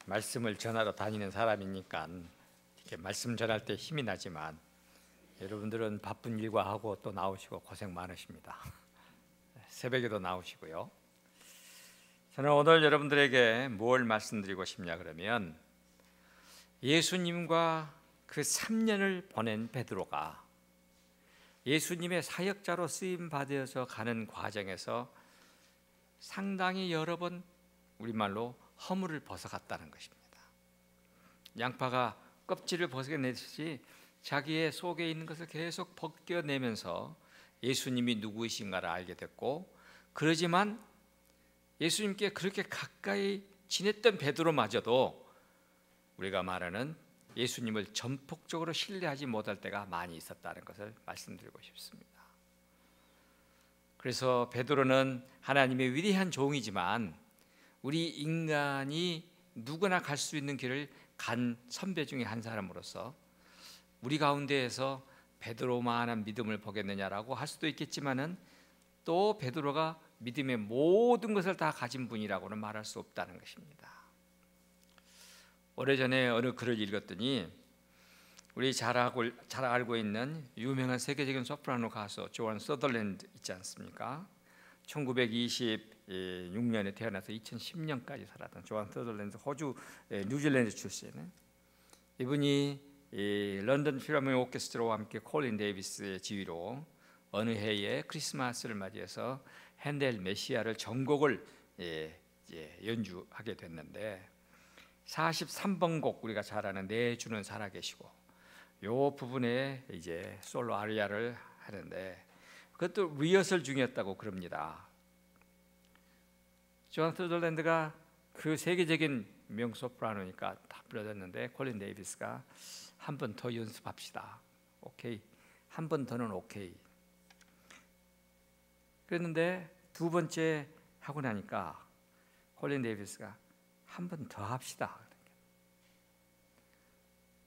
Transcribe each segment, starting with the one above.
말씀을 전하러 다니는 사람이니까 이렇게 말씀 전할 때 힘이 나지만 여러분들은 바쁜 일과 하고 또 나오시고 고생 많으십니다. 새벽에도 나오시고요. 저는 오늘 여러분들에게 뭘 말씀드리고 싶냐 그러면 예수님과 그 3년을 보낸 베드로가 예수님의 사역자로 쓰임 받아서 가는 과정에서 상당히 여러 번 우리말로 허물을 벗어갔다는 것입니다. 양파가 껍질을 벗겨내듯이 자기의 속에 있는 것을 계속 벗겨내면서 예수님이 누구이신가를 알게 됐고, 그러지만 예수님께 그렇게 가까이 지냈던 베드로마저도 우리가 말하는 예수님을 전폭적으로 신뢰하지 못할 때가 많이 있었다는 것을 말씀드리고 싶습니다. 그래서 베드로는 하나님의 위대한 종이지만 우리 인간이 누구나 갈 수 있는 길을 간 선배 중에 한 사람으로서 우리 가운데에서 베드로만한 믿음을 보겠느냐라고 할 수도 있겠지만은 또 베드로가 믿음의 모든 것을 다 가진 분이라고는 말할 수 없다는 것입니다. 오래전에 어느 글을 읽었더니 우리 잘 알고 있는 유명한 세계적인 소프라노 가수 조안 서덜랜드 있지 않습니까? 1926년에 태어나서 2010년까지 살았던 조안 서덜랜드, 호주 뉴질랜드 출신의 이분이 런던 필하모닉 오케스트라와 함께 콜린 데이비스의 지휘로 어느 해에 크리스마스를 맞이해서 핸델 메시아를 전곡을 연주하게 됐는데 43번 곡, 우리가 잘 아는 내 주는 살아계시고 요 부분에 이제 솔로 아리아를 하는데 그것도 리허설 중이었다고 그럽니다. 조안 서덜랜드가 그 세계적인 명소프라노니까 다 불러줬는데 콜린 데이비스가 한 번 더 연습합시다. 오케이. 한 번 더는 오케이. 그랬는데 두 번째 하고 나니까 콜린 데이비스가 한 번 더 합시다.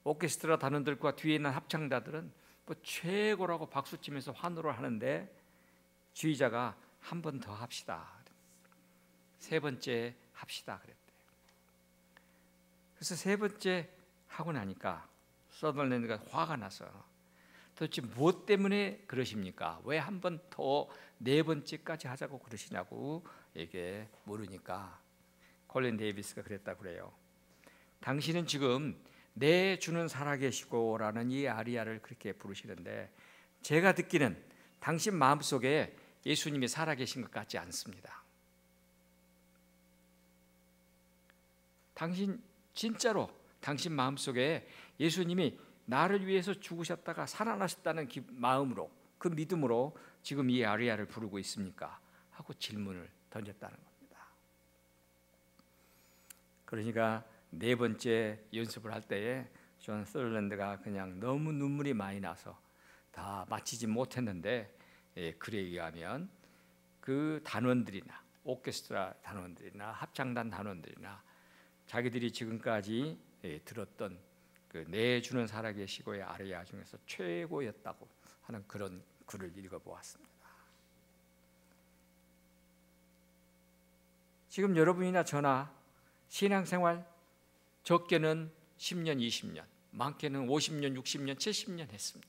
오케스트라 단원들과 뒤에 있는 합창자들은 뭐 최고라고 박수치면서 환호를 하는데 지휘자가 한 번 더 합시다. 세 번째 합시다 그랬대요. 그래서 세 번째 하고 나니까 서덜랜드가 화가 나서 도대체 무엇 때문에 그러십니까? 왜 한 번 더 네 번째까지 하자고 그러시냐고 이게 물으니까 콜린 데이비스가 그랬다고 그래요. 당신은 지금 내 주는 살아계시고 라는 이 아리아를 그렇게 부르시는데 제가 듣기는 당신 마음속에 예수님이 살아계신 것 같지 않습니다. 당신 진짜로 당신 마음속에 예수님이 나를 위해서 죽으셨다가 살아나셨다는 마음으로, 그 믿음으로 지금 이 아리아를 부르고 있습니까? 하고 질문을 던졌다는 겁니다. 그러니까 네 번째 연습을 할 때에 존 서덜랜드가 그냥 너무 눈물이 많이 나서 다 마치지 못했는데 글에 의하면 그 단원들이나 오케스트라 단원들이나 합창단 단원들이나 자기들이 지금까지 들었던 그 내 주는 살아계시고의 아리아 중에서 최고였다고 하는 그런 글을 읽어보았습니다. 지금 여러분이나 저나 신앙생활 적게는 10년, 20년, 많게는 50년, 60년, 70년 했습니다.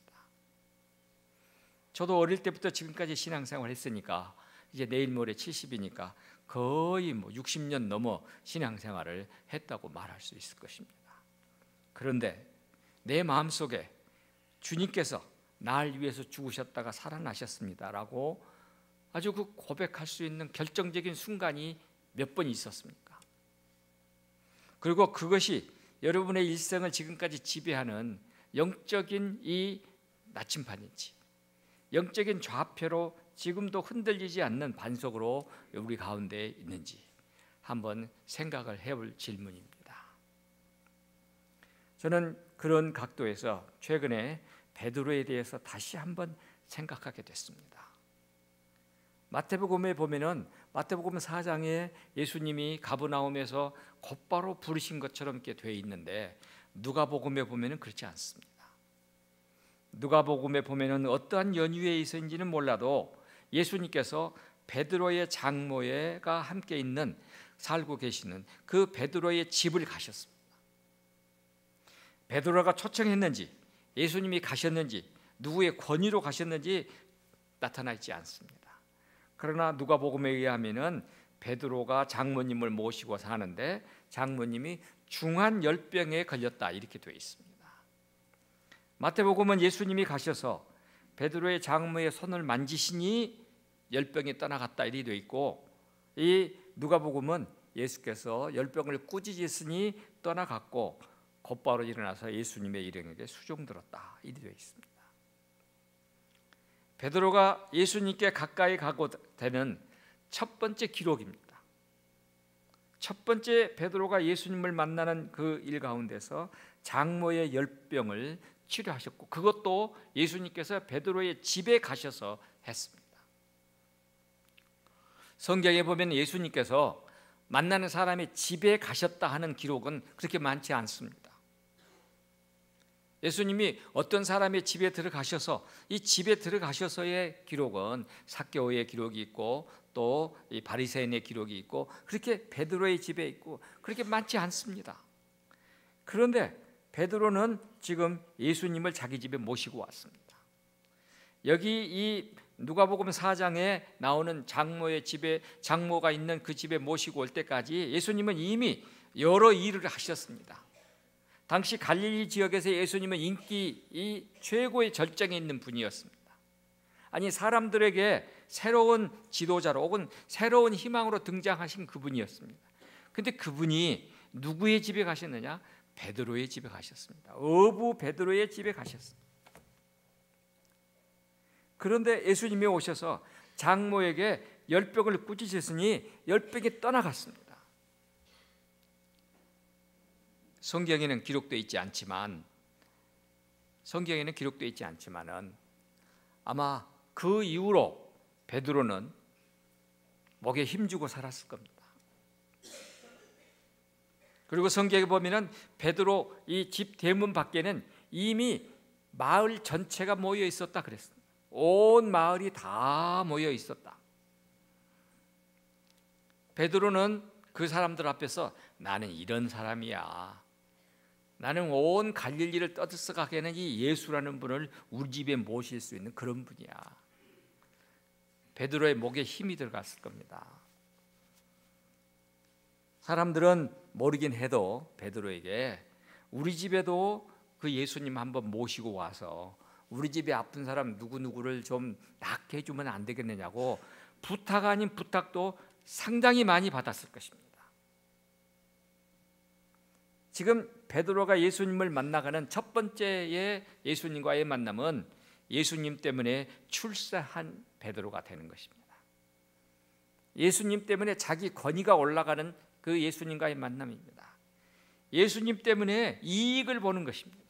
저도 어릴 때부터 지금까지 신앙생활 했으니까 이제 내일 모레 70이니까 거의 60년 넘어 신앙생활을 했다고 말할 수 있을 것입니다. 그런데 내 마음속에 주님께서 날 위해서 죽으셨다가 살아나셨습니다라고 아주 그 고백할 수 있는 결정적인 순간이 몇 번 있었습니까? 그리고 그것이 여러분의 일생을 지금까지 지배하는 영적인 이 나침반인지 영적인 좌표로 지금도 흔들리지 않는 반석으로 우리 가운데 있는지 한번 생각을 해볼 질문입니다. 저는 그런 각도에서 최근에 베드로에 대해서 다시 한번 생각하게 됐습니다. 마태복음에 보면은 마태복음 4장에 예수님이 가버나움에서 곧바로 부르신 것처럼 이렇게 돼 있는데 누가복음에 보면은 그렇지 않습니다. 누가복음에 보면은 어떠한 연유에 있었는지는 몰라도 예수님께서 베드로의 장모가 함께 있는 살고 계시는 그 베드로의 집을 가셨습니다. 베드로가 초청했는지 예수님이 가셨는지 누구의 권위로 가셨는지 나타나 있지 않습니다. 그러나 누가복음에 의하면은 베드로가 장모님을 모시고 사는데 장모님이 중한 열병에 걸렸다 이렇게 되어 있습니다. 마태복음은 예수님이 가셔서 베드로의 장모의 손을 만지시니 열병이 떠나갔다 이렇게 되어 있고, 이 누가복음은 예수께서 열병을 꾸짖으시니 떠나갔고 곧바로 일어나서 예수님의 일행에게 수종들었다 이렇게 되어 있습니다. 베드로가 예수님께 가까이 가고 되는 첫 번째 기록입니다. 첫 번째 베드로가 예수님을 만나는 그 일 가운데서 장모의 열병을 치료하셨고, 그것도 예수님께서 베드로의 집에 가셔서 했습니다. 성경에 보면 예수님께서 만나는 사람의 집에 가셨다 하는 기록은 그렇게 많지 않습니다. 예수님이 어떤 사람의 집에 들어가셔서 이 집에 들어가셔서의 기록은 삭개오의 기록이 있고 또 이 바리새인의 기록이 있고 그렇게 베드로의 집에 있고 그렇게 많지 않습니다. 그런데 베드로는 지금 예수님을 자기 집에 모시고 왔습니다. 여기 이 누가복음 4장에 나오는 장모의 집에, 장모가 있는 그 집에 모시고 올 때까지 예수님은 이미 여러 일을 하셨습니다. 당시 갈릴리 지역에서 예수님은 인기 최고의 절정에 있는 분이었습니다. 아니, 사람들에게 새로운 지도자로 혹은 새로운 희망으로 등장하신 그분이었습니다. 그런데 그분이 누구의 집에 가셨느냐? 베드로의 집에 가셨습니다. 어부 베드로의 집에 가셨습니다. 그런데 예수님이 오셔서 장모에게 열병을 꾸짖으시니 열병이 떠나갔습니다. 성경에는 기록되어 있지 않지만은 아마 그 이후로 베드로는 목에 힘주고 살았을 겁니다. 그리고 성경에 보면은 베드로 이 집 대문 밖에는 이미 마을 전체가 모여 있었다 그랬습니다. 온 마을이 다 모여 있었다. 베드로는 그 사람들 앞에서 나는 이런 사람이야. 나는 온 갈릴리를 떠들썩하게 이 예수라는 분을 우리 집에 모실 수 있는 그런 분이야. 베드로의 목에 힘이 들어갔을 겁니다. 사람들은 모르긴 해도 베드로에게 우리 집에도 그 예수님 한번 모시고 와서 우리 집에 아픈 사람 누구누구를 좀 낫게 해주면 안 되겠느냐고 부탁 아닌 부탁도 상당히 많이 받았을 것입니다. 지금 베드로가 예수님을 만나가는 첫 번째의 예수님과의 만남은 예수님 때문에 출세한 베드로가 되는 것입니다. 예수님 때문에 자기 권위가 올라가는 그 예수님과의 만남입니다. 예수님 때문에 이익을 보는 것입니다.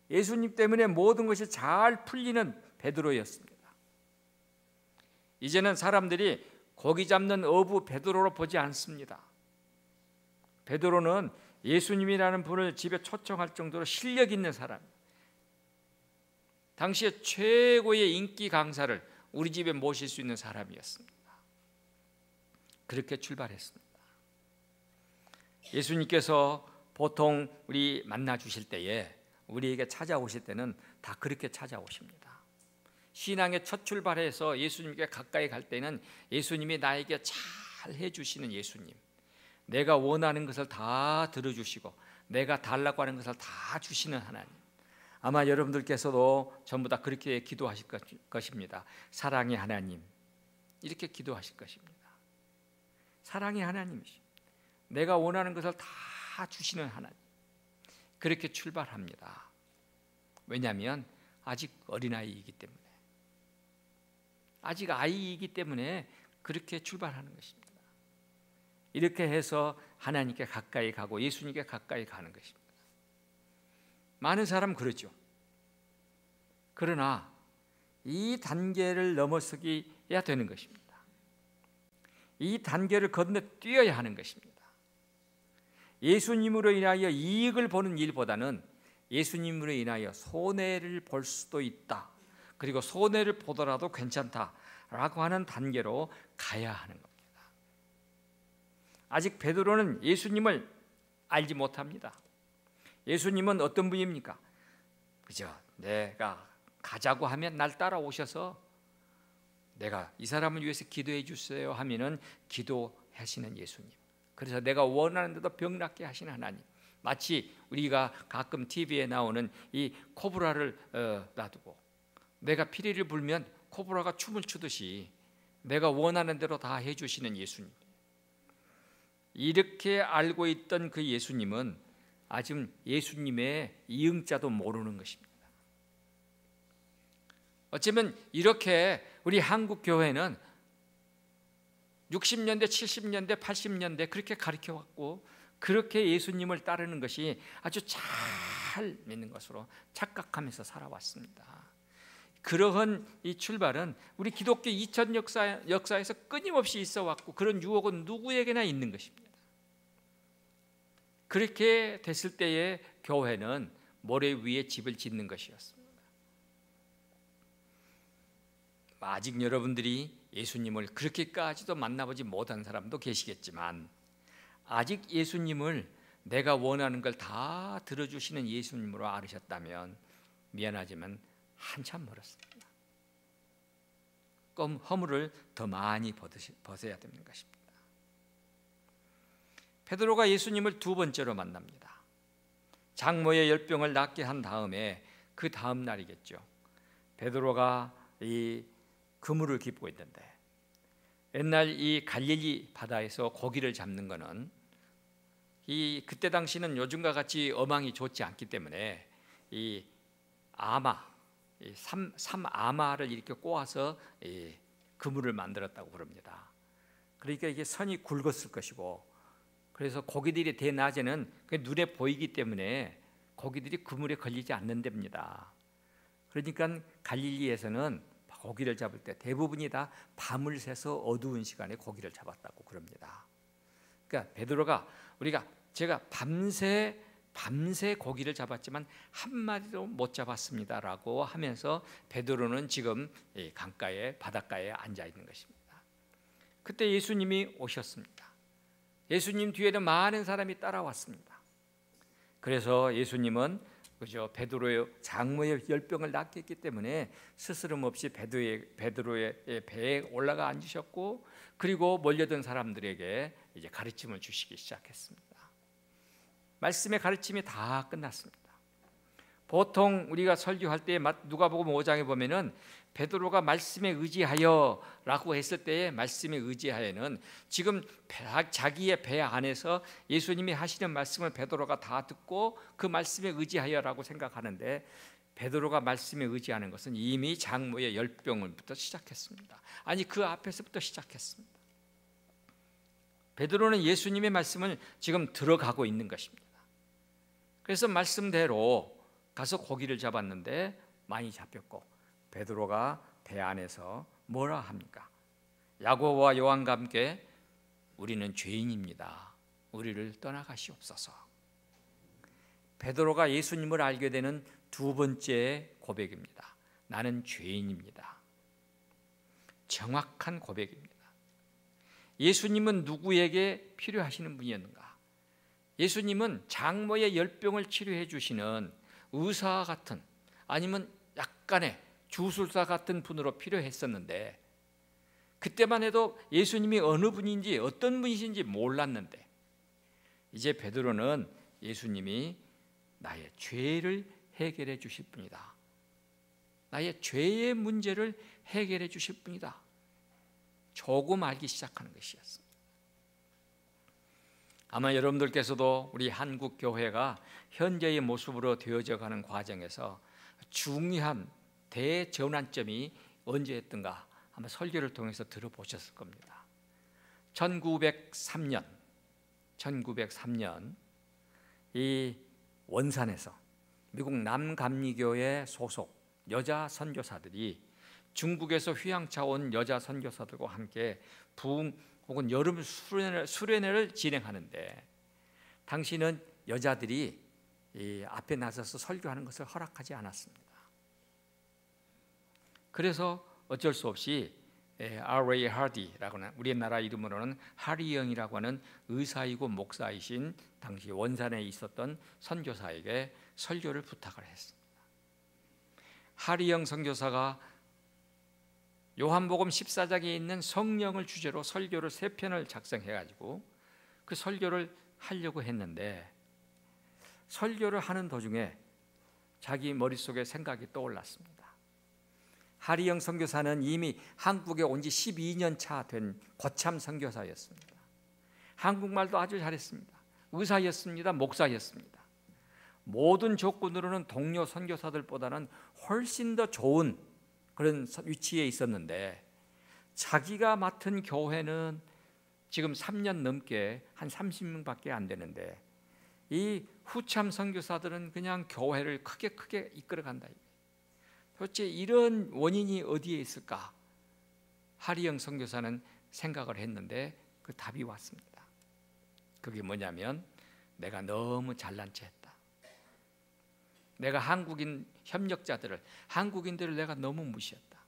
예수님 때문에 모든 것이 잘 풀리는 베드로였습니다. 이제는 사람들이 고기 잡는 어부 베드로로 보지 않습니다. 베드로는 예수님이라는 분을 집에 초청할 정도로 실력 있는 사람, 당시에 최고의 인기 강사를 우리 집에 모실 수 있는 사람이었습니다. 그렇게 출발했습니다. 예수님께서 보통 우리 만나 주실 때에 우리에게 찾아오실 때는 다 그렇게 찾아오십니다. 신앙의 첫 출발에서 예수님께 가까이 갈 때는 예수님이 나에게 잘 해주시는 예수님, 내가 원하는 것을 다 들어주시고 내가 달라고 하는 것을 다 주시는 하나님. 아마 여러분들께서도 전부 다 그렇게 기도하실 것입니다. 사랑의 하나님, 이렇게 기도하실 것입니다. 사랑의 하나님이시, 내가 원하는 것을 다 주시는 하나님. 그렇게 출발합니다. 왜냐하면 아직 어린아이이기 때문에, 아직 아이이기 때문에 그렇게 출발하는 것입니다. 이렇게 해서 하나님께 가까이 가고 예수님께 가까이 가는 것입니다. 많은 사람 그러죠. 그러나 이 단계를 넘어서야 되는 것입니다. 이 단계를 건너뛰어야 하는 것입니다. 예수님으로 인하여 이익을 보는 일보다는 예수님으로 인하여 손해를 볼 수도 있다, 그리고 손해를 보더라도 괜찮다라고 하는 단계로 가야 하는 겁니다. 아직 베드로는 예수님을 알지 못합니다. 예수님은 어떤 분입니까? 그죠? 내가 가자고 하면 날 따라오셔서 내가 이 사람을 위해서 기도해 주세요 하면은 기도하시는 예수님. 그래서 내가 원하는 대로 병 낫게 하시는 하나님. 마치 우리가 가끔 TV에 나오는 이 코브라를 놔두고 내가 피리를 불면 코브라가 춤을 추듯이 내가 원하는 대로 다 해주시는 예수님. 이렇게 알고 있던 그 예수님은 아직 예수님의 이응자도 모르는 것입니다. 어쩌면 이렇게 우리 한국 교회는 60년대, 70년대, 80년대 그렇게 가르쳐왔고 그렇게 예수님을 따르는 것이 아주 잘 믿는 것으로 착각하면서 살아왔습니다. 그러한 이 출발은 우리 기독교 2000 역사에서 끊임없이 있어왔고 그런 유혹은 누구에게나 있는 것입니다. 그렇게 됐을 때에 교회는 모래 위에 집을 짓는 것이었습니다. 아직 여러분들이 예수님을 그렇게까지도 만나보지 못한 사람도 계시겠지만 아직 예수님을 내가 원하는 걸 다 들어주시는 예수님으로 알으셨다면 미안하지만 한참 멀었습니다. 껌 허물을 더 많이 벗어야 되는 것입니다. 베드로가 예수님을 두 번째로 만납니다. 장모의 열병을 낫게 한 다음에 그 다음 날이겠죠. 베드로가 이 그물을 깁고 있는데 옛날 이 갈릴리 바다에서 고기를 잡는 거는 이 그때 당시는 요즘과 같이 어망이 좋지 않기 때문에 이 아마 삼아마를 이렇게 꼬아서 이 그물을 만들었다고 그럽니다. 그러니까 이게 선이 굵었을 것이고 그래서 고기들이 대낮에는 눈에 보이기 때문에 고기들이 그물에 걸리지 않는 데입니다. 그러니까 갈릴리에서는 고기를 잡을 때 대부분이 다 밤을 새서 어두운 시간에 고기를 잡았다고 그럽니다. 그러니까 베드로가 제가 밤새 고기를 잡았지만 한 마리도 못 잡았습니다라고 하면서 베드로는 지금 강가에 바닷가에 앉아 있는 것입니다. 그때 예수님이 오셨습니다. 예수님 뒤에는 많은 사람이 따라왔습니다. 그래서 예수님은 그죠? 베드로의 장모의 열병을 낫게 했기 때문에 스스럼 없이 베드로의 배에 올라가 앉으셨고 그리고 몰려든 사람들에게 이제 가르침을 주시기 시작했습니다. 말씀의 가르침이 다 끝났습니다. 보통 우리가 설교할 때 누가복음 5장에 보면은 베드로가 말씀에 의지하여라고 했을 때에 말씀에 의지하여는 지금 자기의 배 안에서 예수님이 하시는 말씀을 베드로가 다 듣고 그 말씀에 의지하여라고 생각하는데 베드로가 말씀에 의지하는 것은 이미 장모의 열병을부터 시작했습니다. 아니 그 앞에서부터 시작했습니다. 베드로는 예수님의 말씀을 지금 들어가고 있는 것입니다. 그래서 말씀대로 가서 고기를 잡았는데 많이 잡혔고 베드로가 배 안에서 뭐라 합니까? 야고보와 요한과 함께 우리는 죄인입니다. 우리를 떠나가시옵소서. 베드로가 예수님을 알게 되는 두 번째 고백입니다. 나는 죄인입니다. 정확한 고백입니다. 예수님은 누구에게 필요하시는 분이었는가? 예수님은 장모의 열병을 치료해 주시는 의사 같은 아니면 약간의 주술사 같은 분으로 필요했었는데 그때만 해도 예수님이 어느 분인지 어떤 분이신지 몰랐는데 이제 베드로는 예수님이 나의 죄를 해결해 주실 분이다. 나의 죄의 문제를 해결해 주실 분이다. 조금 알기 시작하는 것이었습니다. 아마 여러분들께서도 우리 한국 교회가 현재의 모습으로 되어져 가는 과정에서 중요한 대전환점이 언제였던가 아마 설교를 통해서 들어보셨을 겁니다. 1903년 이 원산에서 미국 남감리교회 소속 여자 선교사들이 중국에서 휴양차 온 여자 선교사들과 함께 부흥 혹은 여름 수련회를 진행하는데 당시는 여자들이 이 앞에 나서서 설교하는 것을 허락하지 않았습니다. 그래서 어쩔 수 없이 R.A. 하디라고 하는, 우리나라 이름으로는 하리영이라고 하는 의사이고 목사이신 당시 원산에 있었던 선교사에게 설교를 부탁을 했습니다. 하리영 선교사가 요한복음 14장에 있는 성령을 주제로 설교를 3편을 작성해가지고 그 설교를 하려고 했는데, 설교를 하는 도중에 자기 머릿속에 생각이 떠올랐습니다. 하리영 선교사는 이미 한국에 온 지 12년 차 된 거참 선교사였습니다. 한국말도 아주 잘했습니다. 의사였습니다. 목사였습니다. 모든 조건으로는 동료 선교사들보다는 훨씬 더 좋은 그런 위치에 있었는데, 자기가 맡은 교회는 지금 3년 넘게 한 30명밖에 안 되는데, 이 후참 선교사들은 그냥 교회를 크게 이끌어간다. 도대체 이런 원인이 어디에 있을까? 하리영 선교사는 생각을 했는데 그 답이 왔습니다. 그게 뭐냐면, 내가 너무 잘난 체 했다. 내가 한국인 협력자들을, 한국인들을 내가 너무 무시했다.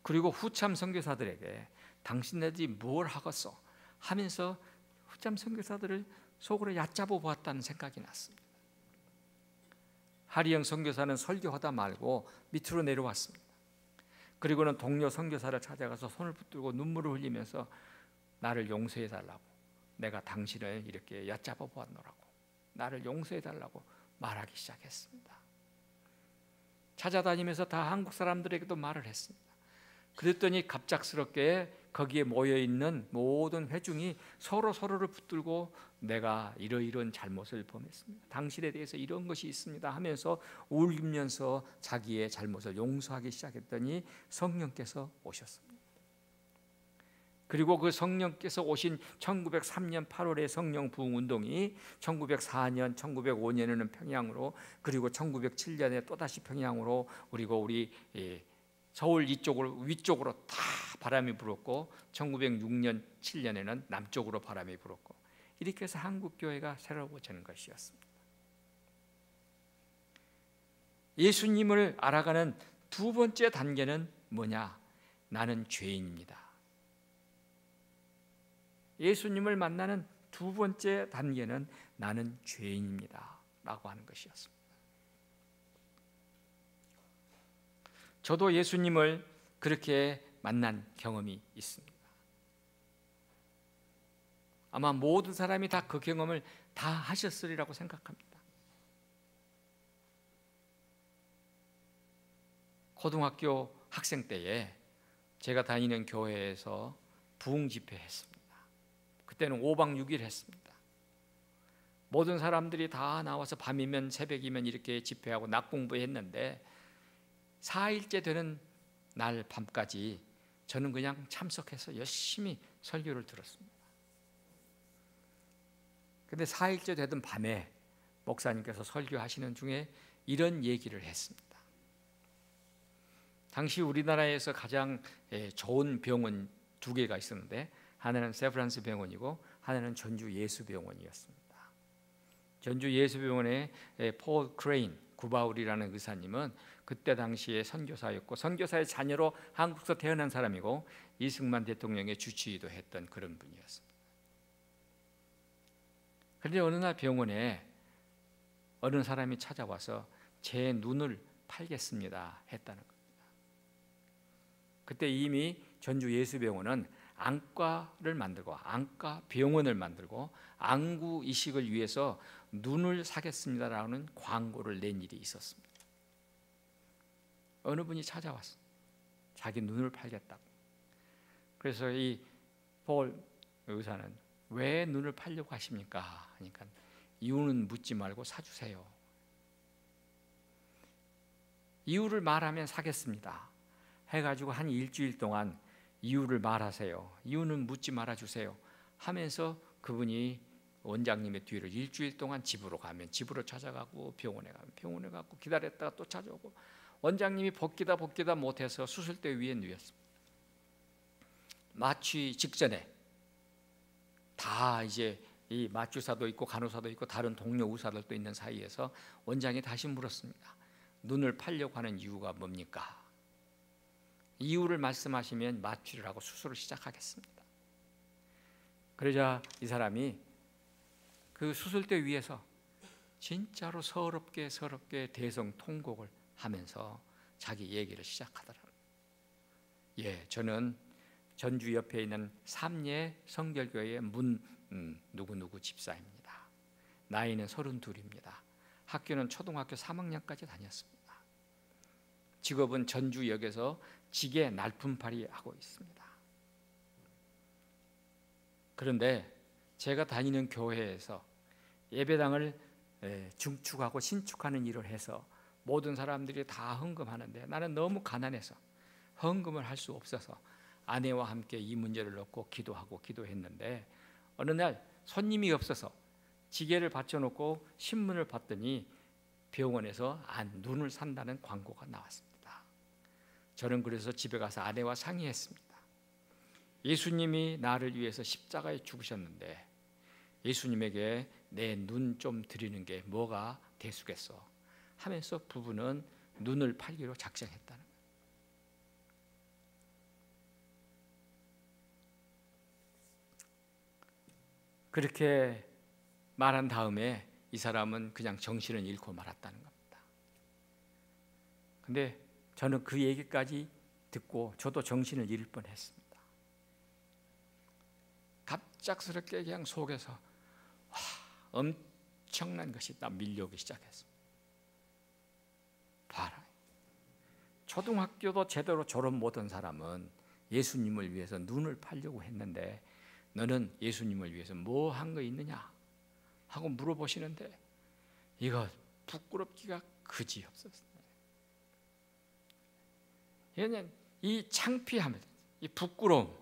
그리고 후참 선교사들에게 당신네들이 뭘 하겠어 하면서 후참 선교사들을 속으로 얕잡아 보았다는 생각이 났습니다. 하리영 선교사는 설교하다 말고 밑으로 내려왔습니다. 그리고는 동료 선교사를 찾아가서 손을 붙들고 눈물을 흘리면서 나를 용서해 달라고, 내가 당신을 이렇게 얕잡아 보았노라고, 나를 용서해 달라고 말하기 시작했습니다. 찾아다니면서 다 한국 사람들에게도 말을 했습니다. 그랬더니 갑작스럽게 거기에 모여있는 모든 회중이 서로를 붙들고 내가 이러이러한 잘못을 범했습니다, 당신에 대해서 이런 것이 있습니다 하면서 울면서 자기의 잘못을 용서하기 시작했더니 성령께서 오셨습니다. 그리고 그 성령께서 오신 1903년 8월의 성령 부흥 운동이 1904년, 1905년에는 평양으로, 그리고 1907년에 또다시 평양으로, 그리고 우리 서울 이쪽으로 위쪽으로 다 바람이 불었고, 1906년 7년에는 남쪽으로 바람이 불었고, 이렇게 해서 한국 교회가 새로워지는 것이었습니다. 예수님을 알아가는 두 번째 단계는 뭐냐? 나는 죄인입니다. 예수님을 만나는 두 번째 단계는 나는 죄인입니다 라고 하는 것이었습니다. 저도 예수님을 그렇게 만난 경험이 있습니다. 아마 모든 사람이 다 그 경험을 다 하셨으리라고 생각합니다. 고등학교 학생 때에 제가 다니는 교회에서 부흥 집회 했습니다. 그때는 5박 6일 했습니다. 모든 사람들이 다 나와서 밤이면 새벽이면 이렇게 집회하고 낮 공부했는데, 4일째 되는 날 밤까지 저는 그냥 참석해서 열심히 설교를 들었습니다. 그런데 4일째 되던 밤에 목사님께서 설교하시는 중에 이런 얘기를 했습니다. 당시 우리나라에서 가장 좋은 병원 2개가 있었는데, 하나는 세브란스 병원이고 하나는 전주 예수병원이었습니다. 전주 예수병원의 폴 크레인 구바울이라는 의사님은 그때 당시에 선교사였고, 선교사의 자녀로 한국에서 태어난 사람이고 이승만 대통령의 주치의도 했던 그런 분이었습니다. 그런데 어느 날 병원에 어느 사람이 찾아와서 제 눈을 팔겠습니다 했다는 겁니다. 그때 이미 전주 예수병원은 안과를 만들고 안과 병원을 만들고 안구 이식을 위해서 눈을 사겠습니다라는 광고를 낸 일이 있었습니다. 어느 분이 찾아왔어요. 자기 눈을 팔겠다고. 그래서 이 폴 의사는 왜 눈을 팔려고 하십니까? 하니까 이유는 묻지 말고 사주세요. 이유를 말하면 사겠습니다 해가지고 한 일주일 동안 이유를 말하세요, 이유는 묻지 말아주세요 하면서 그분이 원장님의 뒤를 일주일 동안 집으로 가면 집으로 찾아가고, 병원에 가면 병원에 가고, 기다렸다가 또 찾아오고, 원장님이 벗기다 못해서 수술대 위에 누웠습니다. 마취 직전에 다 이제 이 마취사도 있고 간호사도 있고 다른 동료 의사들도 있는 사이에서 원장이 다시 물었습니다. 눈을 팔려고 하는 이유가 뭡니까? 이유를 말씀하시면 마취를 하고 수술을 시작하겠습니다. 그러자 이 사람이 그 수술대 위에서 진짜로 서럽게 대성통곡을 하면서 자기 얘기를 시작하더라고요. 예, 저는 전주 옆에 있는 삼례 성결교회의 누구누구 집사입니다. 나이는 32입니다. 학교는 초등학교 3학년까지 다녔습니다. 직업은 전주역에서 지게 날품팔이 하고 있습니다. 그런데 제가 다니는 교회에서 예배당을 중축하고 신축하는 일을 해서 모든 사람들이 다 헌금하는데 나는 너무 가난해서 헌금을 할 수 없어서 아내와 함께 이 문제를 놓고 기도했는데 어느 날 손님이 없어서 지게를 받쳐놓고 신문을 봤더니 병원에서 눈을 산다는 광고가 나왔습니다. 저는 그래서 집에 가서 아내와 상의했습니다. 예수님이 나를 위해서 십자가에 죽으셨는데 예수님에게 내 눈 좀 드리는 게 뭐가 대수겠어 하면서 부부는 눈을 팔기로 작정했다는 거예요. 그렇게 말한 다음에 이 사람은 그냥 정신을 잃고 말았다는 겁니다. 근데 저는 그 얘기까지 듣고 저도 정신을 잃을 뻔했습니다. 갑작스럽게 그냥 속에서 엄청난 것이 딱 밀려오기 시작했습니다. 봐라, 초등학교도 제대로 졸업 못한 사람은 예수님을 위해서 눈을 팔려고 했는데 너는 예수님을 위해서 뭐 한 거 있느냐 하고 물어보시는데 이거 부끄럽기가 그지없었습니다. 왜냐하면 이 창피함, 이 부끄러움,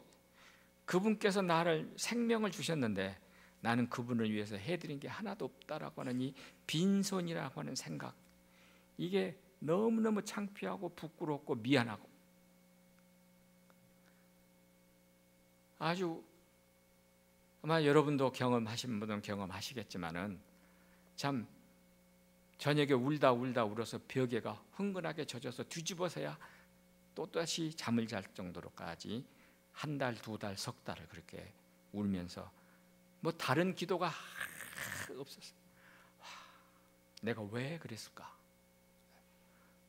그분께서 나를 생명을 주셨는데 나는 그분을 위해서 해드린 게 하나도 없다라고 하는 이 빈손이라고 하는 생각, 이게 너무너무 창피하고 부끄럽고 미안하고 아주 아마 여러분도 경험하신 분은 경험하시겠지만은 참 저녁에 울어서 벽에가 흥건하게 젖어서 뒤집어서야 또다시 잠을 잘 정도로까지 한 달, 두 달, 석 달을 그렇게 울면서 뭐 다른 기도가 없었어요. 내가 왜 그랬을까?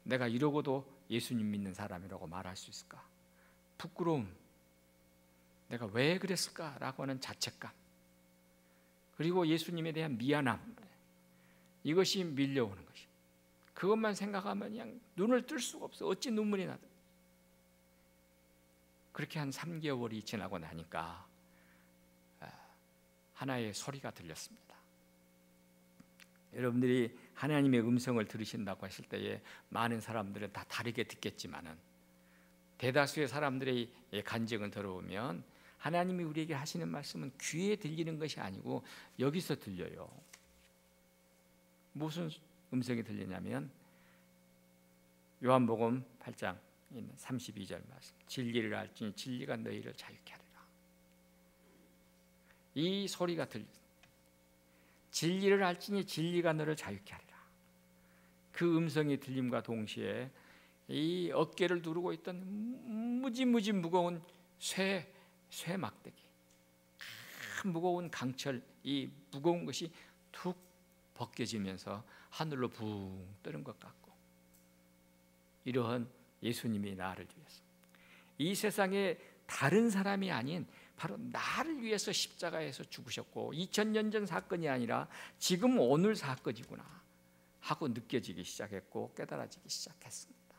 내가 이러고도 예수님 믿는 사람이라고 말할 수 있을까? 부끄러움, 내가 왜 그랬을까라고 하는 자책감, 그리고 예수님에 대한 미안함, 이것이 밀려오는 것이, 그것만 생각하면 그냥 눈을 뜰 수가 없어. 어찌 눈물이 나든. 그렇게 한 3개월이 지나고 나니까 하나의 소리가 들렸습니다. 여러분들이 하나님의 음성을 들으신다고 했을 때에 많은 사람들은 다 다르게 듣겠지만은 대다수의 사람들의 간증을 들어보면 하나님이 우리에게 하시는 말씀은 귀에 들리는 것이 아니고 여기서 들려요. 무슨 음성이 들리냐면 요한복음 8장 32절 말씀, 진리를 알지니 진리가 너희를 자유케 하리라. 이 소리가 진리를 알지니 진리가 너를 자유케 하리라. 그 음성이 들림과 동시에 이 어깨를 두르고 있던 무지 무거운 쇠 막대기, 무거운 강철, 이 무거운 것이 툭 벗겨지면서 하늘로 붕 뜨는 것 같고, 이러한 예수님이 나를 위해서 이 세상에 다른 사람이 아닌 바로 나를 위해서 십자가에서 죽으셨고 2000년 전 사건이 아니라 지금 오늘 사건이구나 하고 느껴지기 시작했고 깨달아지기 시작했습니다.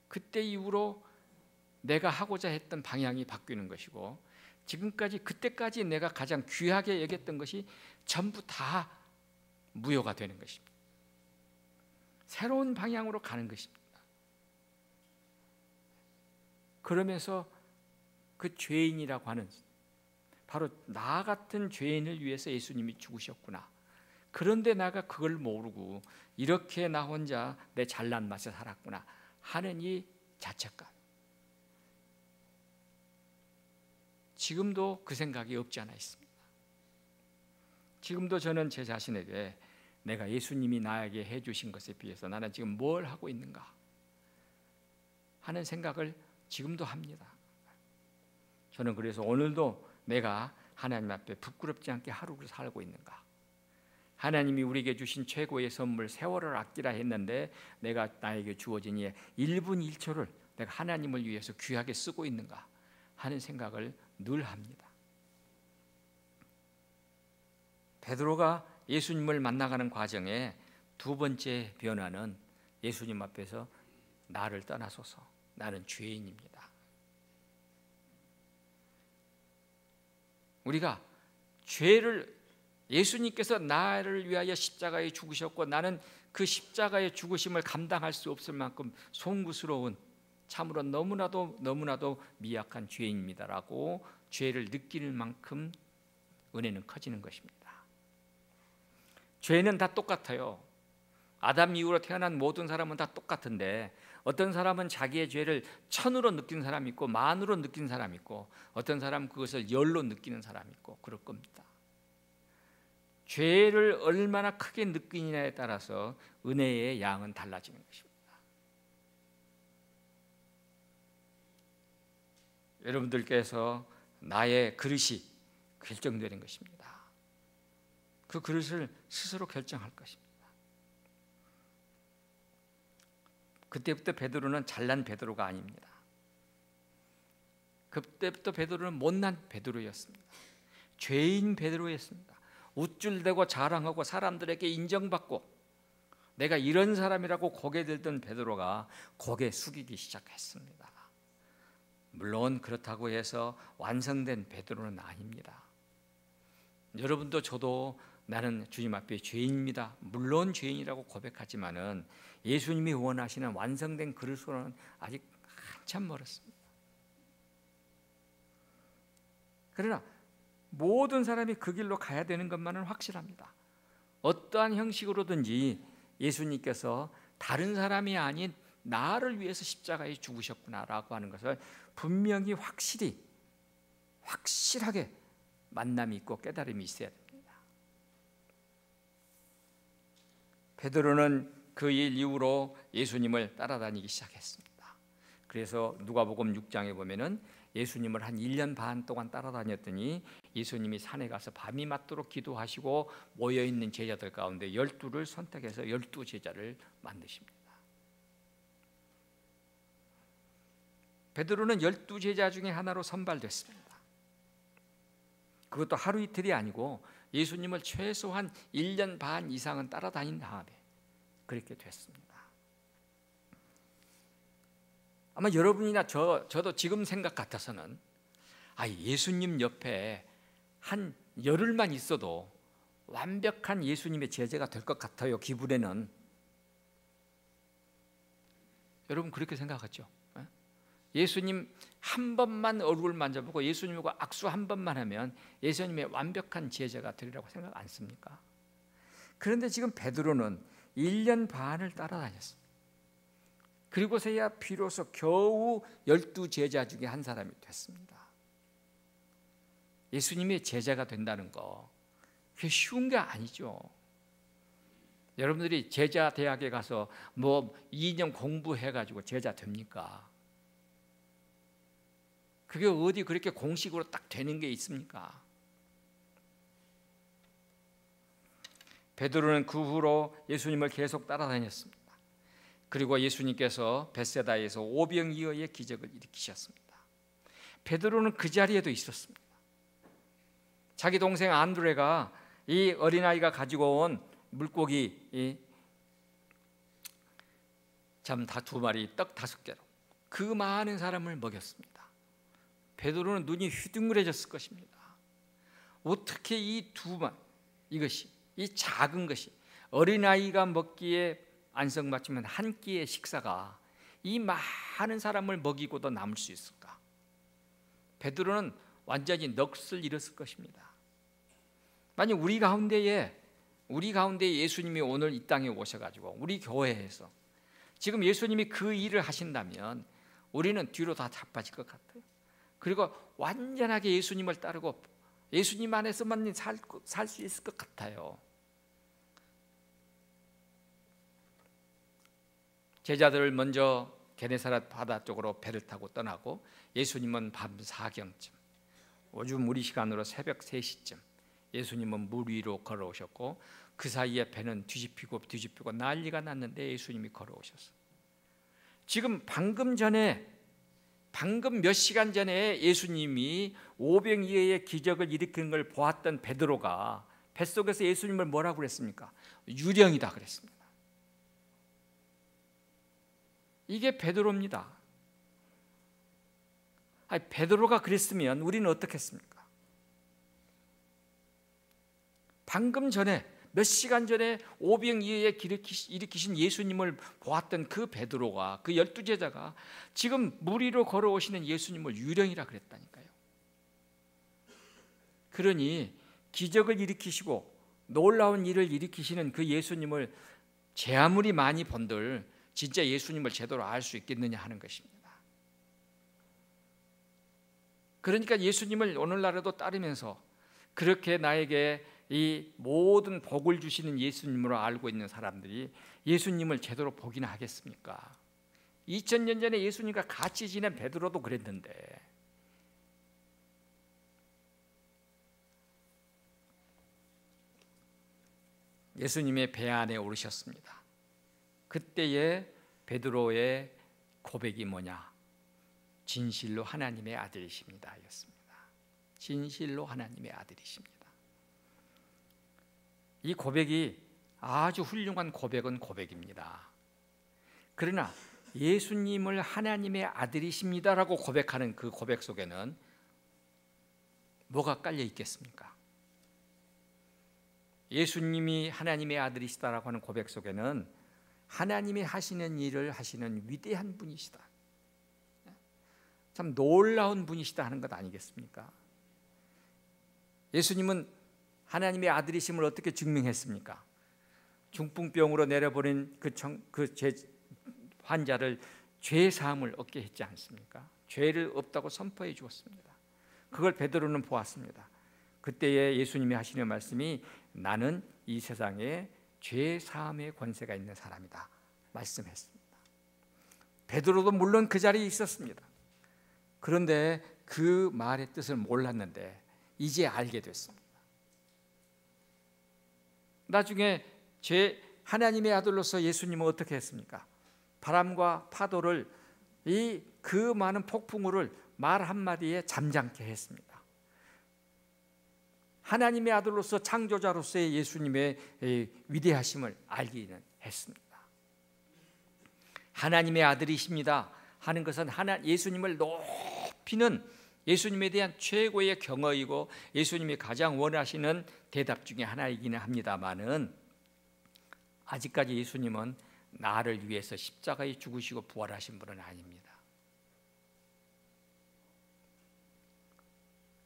그때 이후로 내가 하고자 했던 방향이 바뀌는 것이고, 지금까지 그때까지 내가 가장 귀하게 여겼던 것이 전부 다 무효가 되는 것입니다. 새로운 방향으로 가는 것입니다. 그러면서 그 죄인이라고 하는, 바로 나 같은 죄인을 위해서 예수님이 죽으셨구나. 그런데 내가 그걸 모르고 이렇게 나 혼자 내 잘난 맛에 살았구나 하는 이 자책감. 지금도 그 생각이 없지 않아 있습니다. 지금도 저는 제 자신에게 내가 예수님이 나에게 해주신 것에 비해서 나는 지금 뭘 하고 있는가? 하는 생각을 지금도 합니다. 저는 그래서 오늘도 내가 하나님 앞에 부끄럽지 않게 하루를 살고 있는가? 하나님이 우리에게 주신 최고의 선물 세월을 아끼라 했는데 내가 나에게 주어진 이 1분 1초를 내가 하나님을 위해서 귀하게 쓰고 있는가 하는 생각을 늘 합니다. 베드로가 예수님을 만나가는 과정에 두 번째 변화는 예수님 앞에서 나를 떠나소서, 나는 죄인입니다. 우리가 죄를 예수님께서 나를 위하여 십자가에 죽으셨고 나는 그 십자가의 죽으심을 감당할 수 없을 만큼 송구스러운 참으로 너무나도 미약한 죄인입니다라고 죄를 느끼는 만큼 은혜는 커지는 것입니다. 죄는 다 똑같아요. 아담 이후로 태어난 모든 사람은 다 똑같은데 어떤 사람은 자기의 죄를 1000으로 느끼는 사람이 있고 10,000으로 느끼는 사람이 있고 어떤 사람은 그것을 10로 느끼는 사람이 있고 그럴 겁니다. 죄를 얼마나 크게 느끼느냐에 따라서 은혜의 양은 달라지는 것입니다. 여러분들께서 나의 그릇이 결정되는 것입니다. 그 그릇을 스스로 결정할 것입니다. 그때부터 베드로는 잘난 베드로가 아닙니다. 그때부터 베드로는 못난 베드로였습니다. 죄인 베드로였습니다. 우쭐대고 자랑하고 사람들에게 인정받고 내가 이런 사람이라고 고개 들던 베드로가 고개 숙이기 시작했습니다. 물론 그렇다고 해서 완성된 베드로는 아닙니다. 여러분도 저도 나는 주님 앞에 죄인입니다. 물론 죄인이라고 고백하지만은 예수님이 원하시는 완성된 그릇으로는 아직 한참 멀었습니다. 그러나 모든 사람이 그 길로 가야 되는 것만은 확실합니다. 어떠한 형식으로든지 예수님께서 다른 사람이 아닌 나를 위해서 십자가에 죽으셨구나라고 하는 것을 분명히 확실하게 만남이 있고 깨달음이 있어야 됩니다. 베드로는 그 일 이후로 예수님을 따라다니기 시작했습니다. 그래서 누가복음 6장에 보면은 예수님을 한 1년 반 동안 따라다녔더니 예수님이 산에 가서 밤이 맞도록 기도하시고 모여있는 제자들 가운데 12를 선택해서 12제자를 만드십니다. 베드로는 12제자 중에 하나로 선발됐습니다. 그것도 하루 이틀이 아니고 예수님을 최소한 1년 반 이상은 따라다닌 다음에 그렇게 됐습니다. 아마 여러분이나 저도 지금 생각 같아서는 예수님 옆에 한 열흘만 있어도 완벽한 예수님의 제자가 될 것 같아요. 기분에는. 여러분 그렇게 생각하죠? 예수님 한 번만 얼굴 만져보고 예수님과 악수 한 번만 하면 예수님의 완벽한 제자가 되리라고 생각 안 씁니까? 그런데 지금 베드로는 1년 반을 따라다녔습니다. 그리고서야 비로소 겨우 12제자 중에 한 사람이 됐습니다. 예수님의 제자가 된다는 거 그게 쉬운 게 아니죠. 여러분들이 제자 대학에 가서 2년 공부해가지고 제자 됩니까? 그게 어디 그렇게 공식으로 딱 되는 게 있습니까? 베드로는 그 후로 예수님을 계속 따라다녔습니다. 그리고 예수님께서 벳세다에서 오병이어의 기적을 일으키셨습니다. 베드로는 그 자리에도 있었습니다. 자기 동생 안드레가 이 어린아이가 가지고 온 물고기 참 다 2마리 떡 5개로 그 많은 사람을 먹였습니다. 베드로는 눈이 휘둥그레졌을 것입니다. 어떻게 이 작은 것이 어린아이가 먹기에 안성맞추면 한 끼의 식사가 이 많은 사람을 먹이고도 남을 수 있을까? 베드로는 완전히 넋을 잃었을 것입니다. 만약 우리 가운데에 예수님이 오늘 이 땅에 오셔가지고 우리 교회에서 지금 예수님이 그 일을 하신다면 우리는 뒤로 다 자빠질 것 같아요. 그리고 완전하게 예수님을 따르고 예수님 안에서만 살 수 있을 것 같아요. 제자들을 먼저 게네사렛 바다 쪽으로 배를 타고 떠나고 예수님은 밤 4경쯤, 요즘 우리 시간으로 새벽 3시쯤 예수님은 물 위로 걸어오셨고, 그 사이에 배는 뒤집히고 난리가 났는데 예수님이 걸어오셨어요. 지금 방금 몇 시간 전에 예수님이 오병 이어의 기적을 일으키는 걸 보았던 베드로가 뱃속에서 예수님을 뭐라고 그랬습니까? 유령이다 그랬습니다. 이게 베드로입니다. 아니, 베드로가 그랬으면 우리는 어떻겠습니까? 방금 전에 몇 시간 전에 오병이어에 일으키신 예수님을 보았던 그 베드로가, 그 12제자가 지금 물 위로 걸어오시는 예수님을 유령이라 그랬다니까요. 그러니 기적을 일으키시고 놀라운 일을 일으키시는 그 예수님을 제 아무리 많이 본들 진짜 예수님을 제대로 알 수 있겠느냐 하는 것입니다. 그러니까 예수님을 오늘날에도 따르면서 그렇게 나에게 이 모든 복을 주시는 예수님으로 알고 있는 사람들이 예수님을 제대로 보기나 하겠습니까? 2000년 전에 예수님과 같이 지낸 베드로도 그랬는데, 예수님의 배 안에 오르셨습니다. 그때의 베드로의 고백이 뭐냐? 진실로 하나님의 아들이십니다 였습니다. 진실로 하나님의 아들이십니다. 이 고백이 아주 훌륭한 고백입니다. 그러나 예수님을 하나님의 아들이십니다라고 고백하는 그 고백 속에는 뭐가 깔려 있겠습니까? 예수님이 하나님의 아들이시다라고 하는 고백 속에는 하나님이 하시는 일을 하시는 위대한 분이시다, 참 놀라운 분이시다 하는 것 아니겠습니까? 예수님은 하나님의 아들이심을 어떻게 증명했습니까? 중풍병으로 내려버린 그 환자를 죄 사함을 얻게 했지 않습니까? 죄를 없다고 선포해 주었습니다. 그걸 베드로는 보았습니다. 그때에 예수님이 하시는 말씀이 나는 이 세상에 죄 사함의 권세가 있는 사람이다 말씀했습니다. 베드로도 물론 그 자리에 있었습니다. 그런데 그 말의 뜻을 몰랐는데 이제 알게 됐습니다. 나중에 하나님의 아들로서 예수님은 어떻게 했습니까? 바람과 파도를, 그 많은 폭풍우를 말 한마디에 잠잠케 했습니다. 하나님의 아들로서 창조자로서의 예수님의 위대하심을 알기는 했습니다. 하나님의 아들이십니다 하는 것은 예수님을 높이는 예수님에 대한 최고의 경어이고 예수님이 가장 원하시는 대답 중에 하나이기는 합니다마는, 아직까지 예수님은 나를 위해서 십자가에 죽으시고 부활하신 분은 아닙니다.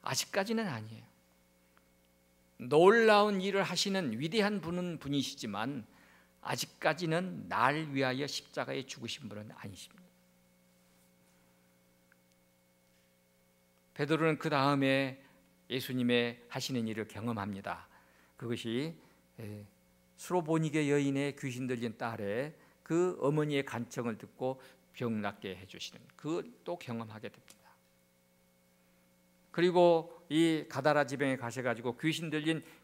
아직까지는 아니에요. 놀라운 일을 하시는 위대한 분이시지만 아직까지는 날 위하여 십자가에 죽으신 분은 아니십니다. 베드로는 그 다음에 예수님의 하시는 일을 경험합니다. 그것이 수로보니게 여인의 귀신 들린 딸의 그 어머니의 간청을 듣고 병 낫게 해주시는 그것도 경험하게 됩니다. 그리고 이 가다라 지방에 가셔가지고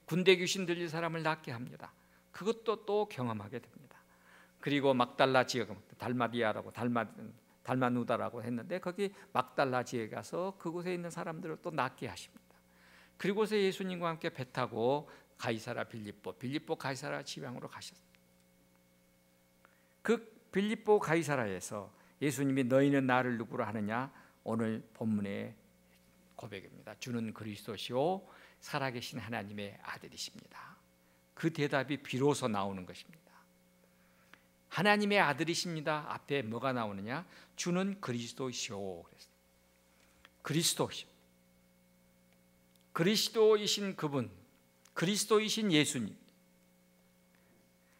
군대 귀신 들린 사람을 낫게 합니다. 그것도 또 경험하게 됩니다. 그리고 막달라 지역, 달마디아라고 달마누다라고 했는데 거기 막달라 지역에 가서 그곳에 있는 사람들을 또 낫게 하십니다. 그리고서 예수님과 함께 배 타고 가이사라 빌립보 가이사라 지방으로 가셨습니다. 그 빌립보 가이사라에서 예수님이 너희는 나를 누구로 하느냐? 오늘 본문의 고백입니다. 주는 그리스도시요 살아계신 하나님의 아들이십니다. 그 대답이 비로소 나오는 것입니다. 하나님의 아들이십니다. 앞에 뭐가 나오느냐? 주는 그리스도시오. 그리스도시오. 그리스도이신 그분, 그리스도이신 예수님,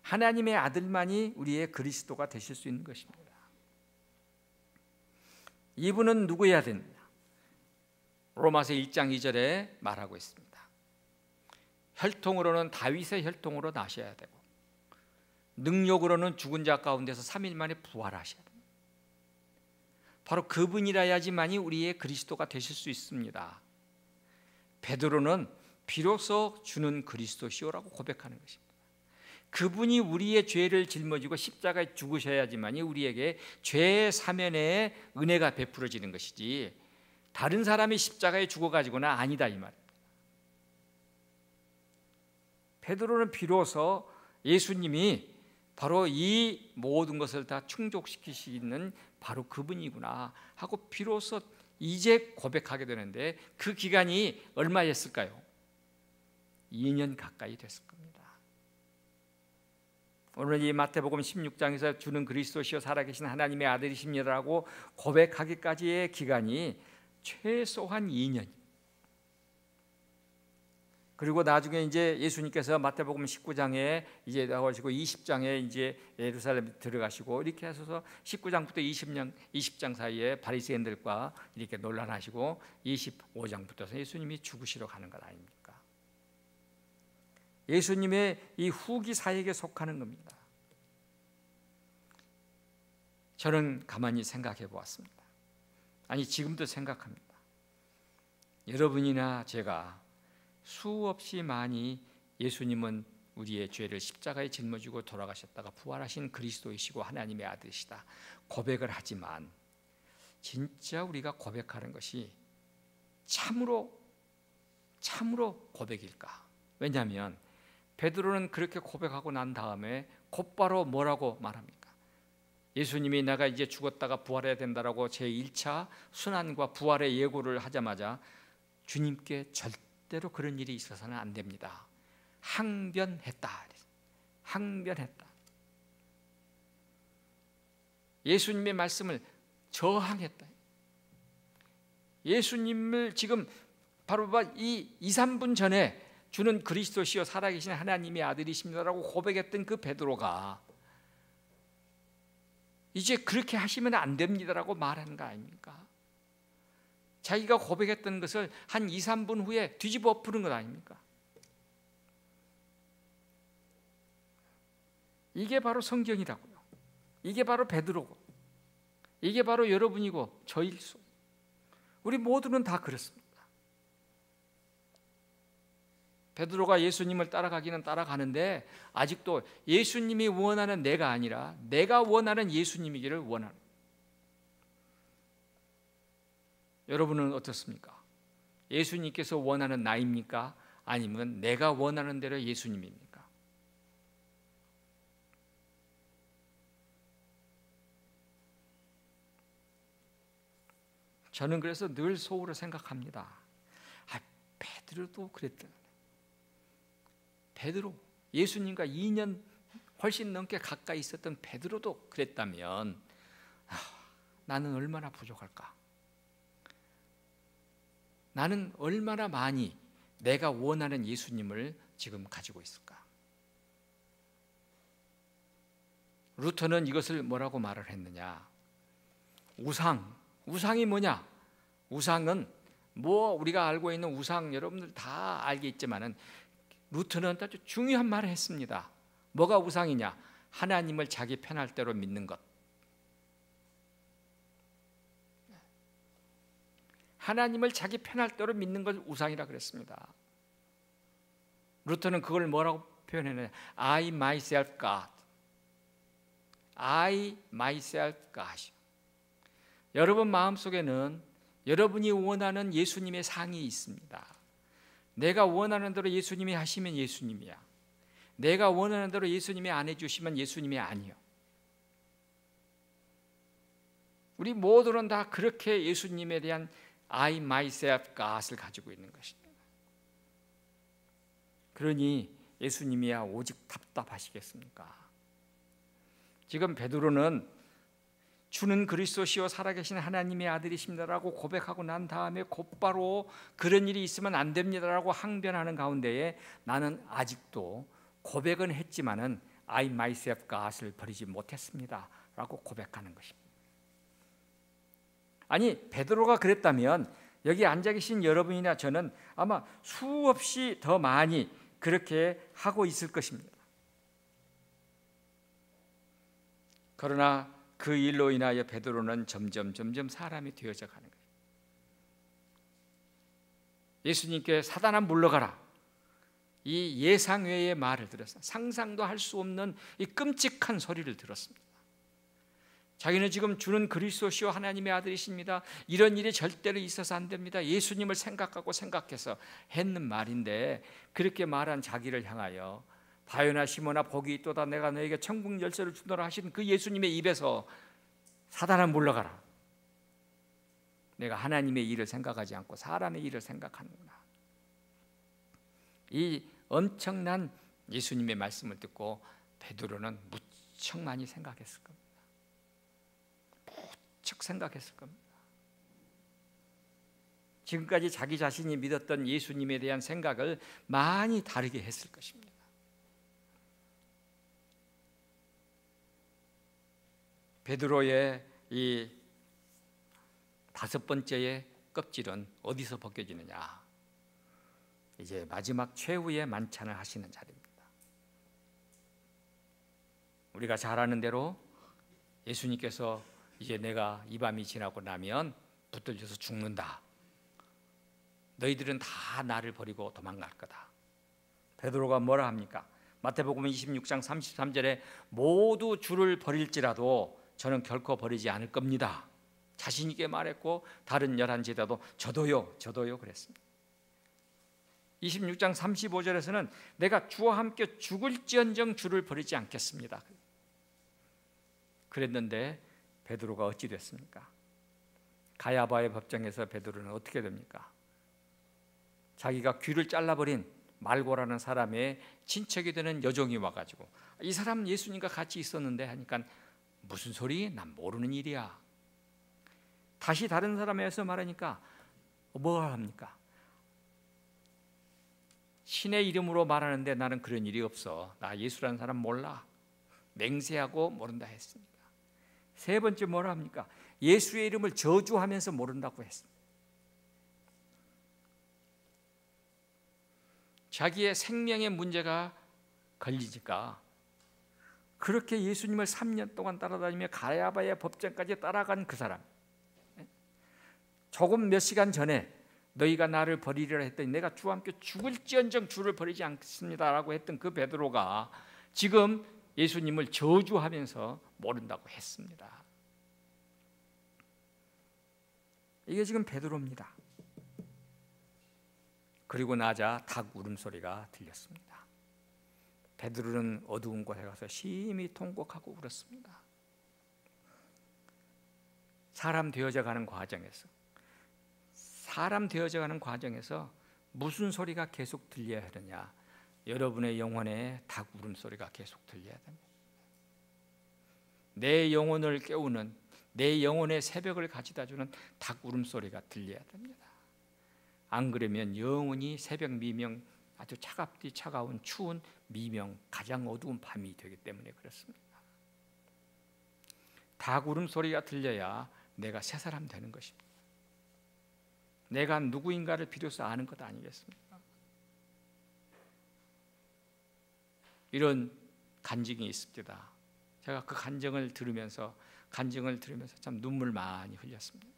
하나님의 아들만이 우리의 그리스도가 되실 수 있는 것입니다. 이분은 누구여야 되느냐? 로마서 1장 2절에 말하고 있습니다. 혈통으로는 다윗의 혈통으로 나셔야 되고, 능력으로는 죽은 자 가운데서 3일 만에 부활하셔야 됩니다. 바로 그분이라야지만이 우리의 그리스도가 되실 수 있습니다. 베드로는 비로소 주는 그리스도시오라고 고백하는 것입니다. 그분이 우리의 죄를 짊어지고 십자가에 죽으셔야지만이 우리에게 죄 사면의 은혜가 베풀어지는 것이지, 다른 사람이 십자가에 죽어가지고는 아니다 이 말입니다. 베드로는 비로소 예수님이 바로 이 모든 것을 다 충족시키시는 바로 그분이구나 하고 비로소 이제 고백하게 되는데, 그 기간이 얼마였을까요? 2년 가까이 됐을 겁니다. 오늘 이 마태복음 16장에서 주는 그리스도시요 살아계신 하나님의 아들이십니다라고 고백하기까지의 기간이 최소한 2년. 그리고 나중에 이제 예수님께서 마태복음 19장에 이제 나오시고 20장에 이제 예루살렘 들어가시고 이렇게 하셔서 19장부터 20장 사이에 바리새인들과 이렇게 논란하시고 25장부터 예수님이 죽으시러 가는 것 아닙니까? 예수님의 이 후기 사역에 속하는 겁니다. 저는 가만히 생각해 보았습니다. 아니, 지금도 생각합니다. 여러분이나 제가 수없이 많이 예수님은 우리의 죄를 십자가에 짊어지고 돌아가셨다가 부활하신 그리스도이시고 하나님의 아들이시다 고백을 하지만, 진짜 우리가 고백하는 것이 참으로 고백일까? 왜냐하면 베드로는 그렇게 고백하고 난 다음에 곧바로 뭐라고 말합니까? 예수님이 내가 이제 죽었다가 부활해야 된다라고 제1차 순환과 부활의 예고를 하자마자 주님께 절대로 그런 일이 있어서는 안 됩니다. 항변했다. 예수님의 말씀을 저항했다. 예수님을 지금 바로 이 2, 3분 전에 주는 그리스도시요 살아계신 하나님의 아들이십니다라고 고백했던 그 베드로가 이제 그렇게 하시면 안 됩니다라고 말하는 거 아닙니까? 자기가 고백했던 것을 한 2, 3분 후에 뒤집어 엎는 것 아닙니까? 이게 바로 성경이라고요. 이게 바로 베드로고, 이게 바로 여러분이고 저일 수. 우리 모두는 다 그렇습니다. 베드로가 예수님을 따라가기는 따라가는데 아직도 예수님이 원하는 내가 아니라 내가 원하는 예수님이기를 원하는. 여러분은 어떻습니까? 예수님께서 원하는 나입니까? 아니면 내가 원하는 대로 예수님입니까? 저는 그래서 늘 속으로 생각합니다. 베드로도 그랬다. 베드로, 예수님과 2년 훨씬 넘게 가까이 있었던 베드로도 그랬다면 나는 얼마나 부족할까? 나는 얼마나 많이 내가 원하는 예수님을 지금 가지고 있을까? 루터는 이것을 뭐라고 말을 했느냐? 우상이 뭐냐? 우상은 뭐 우리가 알고 있는 우상 여러분들 다 알겠지만은 루터는 아주 중요한 말을 했습니다. 뭐가 우상이냐? 하나님을 자기 편할 대로 믿는 것. 하나님을 자기 편할 대로 믿는 것 우상이라 그랬습니다. 루터는 그걸 뭐라고 표현했느냐? I myself God. I myself God. 여러분 마음속에는 여러분이 원하는 예수님의 상이 있습니다. 내가 원하는 대로 예수님이 하시면 예수님이야. 내가 원하는 대로 예수님이 안 해주시면 예수님이 아니요. 우리 모두는 다 그렇게 예수님에 대한 I myself God을 가지고 있는 것입니다. 그러니 예수님이야 오직 답답하시겠습니까? 지금 베드로는 주는 그리스도시요 살아계신 하나님의 아들이십니다라고 고백하고 난 다음에 곧바로 그런 일이 있으면 안 됩니다라고 항변하는 가운데에 나는 아직도 고백은 했지만은 I myself God을 버리지 못했습니다라고 고백하는 것입니다. 아니, 베드로가 그랬다면 여기 앉아 계신 여러분이나 저는 아마 수없이 더 많이 그렇게 하고 있을 것입니다. 그러나 그 일로 인하여 베드로는 점점 사람이 되어져 가는 거예요. 예수님께 사단아 물러가라, 이 예상 외의 말을 들었어요. 상상도 할 수 없는 이 끔찍한 소리를 들었습니다. 자기는 지금 주는 그리스도시요 하나님의 아들이십니다. 이런 일이 절대로 있어서 안 됩니다. 예수님을 생각하고 생각해서 했는 말인데, 그렇게 말한 자기를 향하여 바요나 시모나 복이 있도다, 내가 너에게 천국 열쇠를 주노라 하신 그 예수님의 입에서 사단아 물러가라, 내가 하나님의 일을 생각하지 않고 사람의 일을 생각하는구나. 이 엄청난 예수님의 말씀을 듣고 베드로는 무척 많이 생각했을 겁니다. 무척 생각했을 겁니다. 지금까지 자기 자신이 믿었던 예수님에 대한 생각을 많이 다르게 했을 것입니다. 베드로의 이 다섯 번째의 껍질은 어디서 벗겨지느냐? 이제 마지막 최후의 만찬을 하시는 자리입니다. 우리가 잘 아는 대로 예수님께서 이제 내가 이 밤이 지나고 나면 붙들려서 죽는다, 너희들은 다 나를 버리고 도망갈 거다. 베드로가 뭐라 합니까? 마태복음 26장 33절에 모두 주를 버릴지라도 저는 결코 버리지 않을 겁니다, 자신 있게 말했고, 다른 11제자도 저도요 그랬습니다. 26장 35절에서는 내가 주와 함께 죽을지언정 주를 버리지 않겠습니다 그랬는데 베드로가 어찌 됐습니까? 가야바의 법정에서 베드로는 어떻게 됩니까? 자기가 귀를 잘라버린 말고라는 사람의 친척이 되는 여종이 와가지고 이 사람 예수님과 같이 있었는데 하니까 무슨 소리? 난 모르는 일이야. 다시 다른 사람에서 말하니까 뭐라 합니까? 신의 이름으로 말하는데 나는 그런 일이 없어, 나 예수라는 사람 몰라, 맹세하고 모른다 했습니다. 세 번째 뭐라 합니까? 예수의 이름을 저주하면서 모른다고 했습니다. 자기의 생명의 문제가 걸리니까 그렇게 예수님을 3년 동안 따라다니며 가야바의 법정까지 따라간 그 사람, 조금 몇 시간 전에 너희가 나를 버리리라 했더니 내가 주와 함께 죽을지언정 주를 버리지 않겠습니다라고 했던 그 베드로가 지금 예수님을 저주하면서 모른다고 했습니다. 이게 지금 베드로입니다. 그리고 나자 닭 울음소리가 들렸습니다. 베드로는 어두운 곳에 가서 심히 통곡하고 울었습니다. 사람 되어져 가는 과정에서 무슨 소리가 계속 들려야 하느냐? 여러분의 영혼에 닭 울음소리가 계속 들려야 됩니다. 내 영혼을 깨우는, 내 영혼의 새벽을 가져다주는 닭 울음소리가 들려야 됩니다. 안 그러면 영원히 새벽 미명, 아주 차갑디 차가운 추운 미명, 가장 어두운 밤이 되기 때문에 그렇습니다. 닭 울음소리가 들려야 내가 새 사람 되는 것입니다. 내가 누구인가를 비로소 아는 것 아니겠습니까? 이런 간증이 있습니다. 제가 그 간증을 들으면서 참 눈물 많이 흘렸습니다.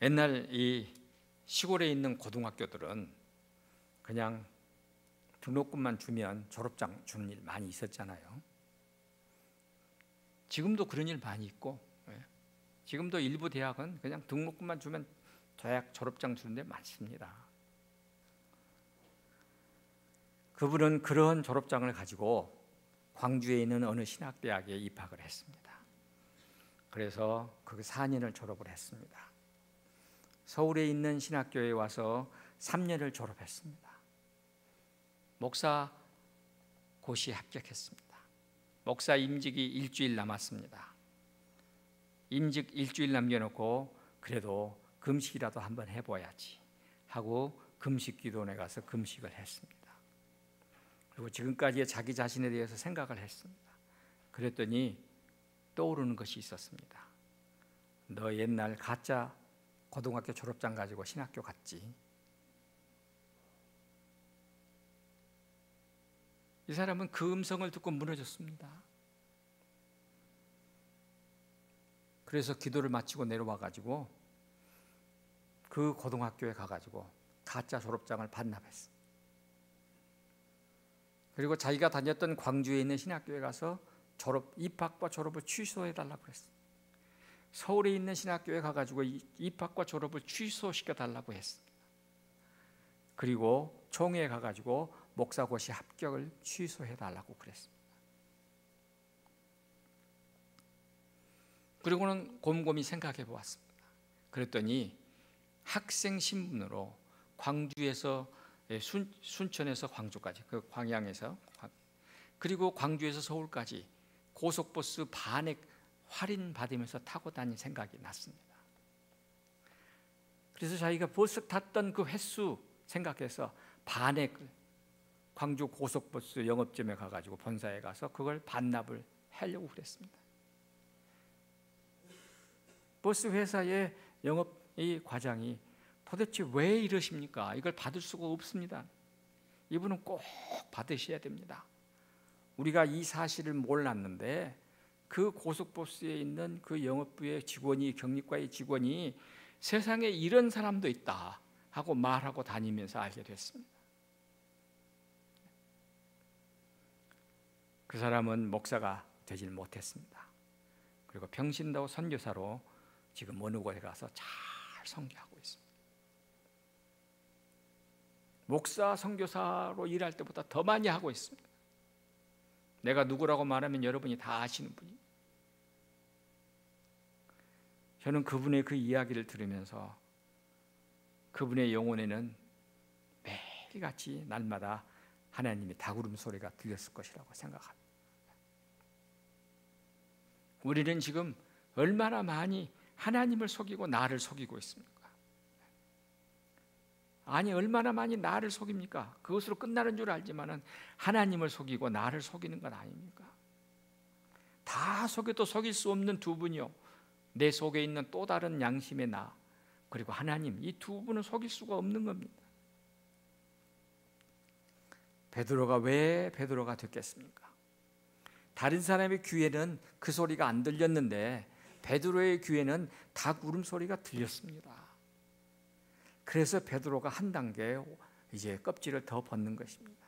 옛날 이 시골에 있는 고등학교들은 그냥 등록금만 주면 졸업장 주는 일 많이 있었잖아요. 지금도 그런 일 많이 있고, 지금도 일부 대학은 그냥 등록금만 주면 대학 졸업장 주는 데 많습니다. 그분은 그런 졸업장을 가지고 광주에 있는 어느 신학대학에 입학을 했습니다. 그래서 그 4년을 졸업을 했습니다. 서울에 있는 신학교에 와서 3년을 졸업했습니다. 목사 고시에 합격했습니다. 목사 임직이 일주일 남았습니다. 임직 일주일 남겨놓고 그래도 금식이라도 한번 해봐야지 하고 금식기도원에 가서 금식을 했습니다. 그리고 지금까지의 자기 자신에 대해서 생각을 했습니다. 그랬더니 떠오르는 것이 있었습니다. 너 옛날 가짜 고등학교 졸업장 가지고 신학교 갔지? 이 사람은 그 음성을 듣고 무너졌습니다. 그래서 기도를 마치고 내려와 가지고 그 고등학교에 가가지고 가짜 졸업장을 반납했어. 그리고 자기가 다녔던 광주에 있는 신학교에 가서 입학과 졸업을 취소해달라고 했어. 서울에 있는 신학교에 가가지고 입학과 졸업을 취소시켜달라고 했어. 그리고 총회에 가가지고 목사고시 합격을 취소해달라고 그랬습니다. 그리고는 곰곰이 생각해 보았습니다. 그랬더니 학생 신분으로 광주에서 순천에서 광주까지, 그 광양에서, 그리고 광주에서 서울까지 고속버스 반액 할인 받으면서 타고 다닐 생각이 났습니다. 그래서 자기가 버스 탔던 그 횟수 생각해서 반액 광주 고속버스 영업점에 가가지고 본사에 가서 그걸 반납을 하려고 그랬습니다. 버스 회사의 이 과장이 도대체 왜 이러십니까? 이걸 받을 수가 없습니다. 이분은 꼭 받으셔야 됩니다. 우리가 이 사실을 몰랐는데 그 고속버스에 있는 그 영업부의 직원이, 경리과의 직원이 세상에 이런 사람도 있다 하고 말하고 다니면서 알게 됐습니다. 그 사람은 목사가 되질 못했습니다. 그리고 평신도 선교사로 지금 어느 곳에 가서 잘 선교하고 있습니다. 목사 선교사로 일할 때보다 더 많이 하고 있습니다. 내가 누구라고 말하면 여러분이 다 아시는 분입니다. 저는 그분의 그 이야기를 들으면서 그분의 영혼에는 매일같이 날마다 하나님의 닭울음 소리가 들렸을 것이라고 생각합니다. 우리는 지금 얼마나 많이 하나님을 속이고 나를 속이고 있습니까? 아니, 얼마나 많이 나를 속입니까? 그것으로 끝나는 줄 알지만은 하나님을 속이고 나를 속이는 건 아닙니까? 다 속여도 속일 수 없는 두 분이요, 내 속에 있는 또 다른 양심의 나, 그리고 하나님, 이 두 분은 속일 수가 없는 겁니다. 베드로가 왜 베드로가 됐겠습니까? 다른 사람의 귀에는 그 소리가 안 들렸는데 베드로의 귀에는 닭 울음소리가 들렸습니다. 그래서 베드로가 한 단계 이제 껍질을 더 벗는 것입니다.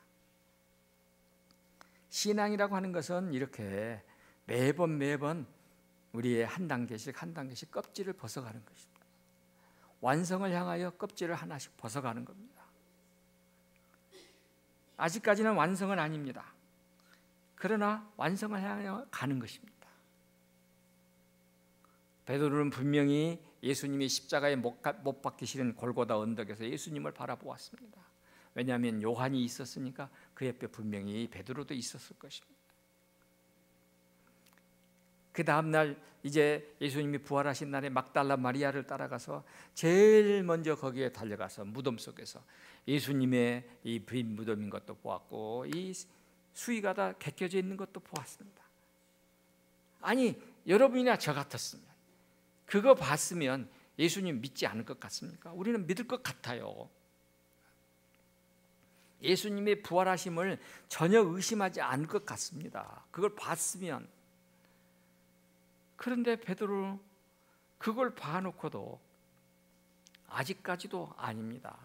신앙이라고 하는 것은 이렇게 매번 우리의 한 단계씩 껍질을 벗어가는 것입니다. 완성을 향하여 껍질을 하나씩 벗어가는 겁니다. 아직까지는 완성은 아닙니다. 그러나 완성을 향하여 가는 것입니다. 베드로는 분명히 예수님이 십자가에 못 박히시는 골고다 언덕에서 예수님을 바라보았습니다. 왜냐하면 요한이 있었으니까 그 옆에 분명히 베드로도 있었을 것입니다. 그 다음날 이제 예수님이 부활하신 날에 막달라 마리아를 따라가서 제일 먼저 거기에 달려가서 무덤 속에서 예수님의 이 빈 무덤인 것도 보았고 이 수의가 다 개켜져 있는 것도 보았습니다. 아니, 여러분이나 저 같았으면, 그거 봤으면 예수님 믿지 않을 것 같습니까? 우리는 믿을 것 같아요. 예수님의 부활하심을 전혀 의심하지 않을 것 같습니다. 그걸 봤으면. 그런데 베드로 그걸 봐놓고도 아직까지도 아닙니다.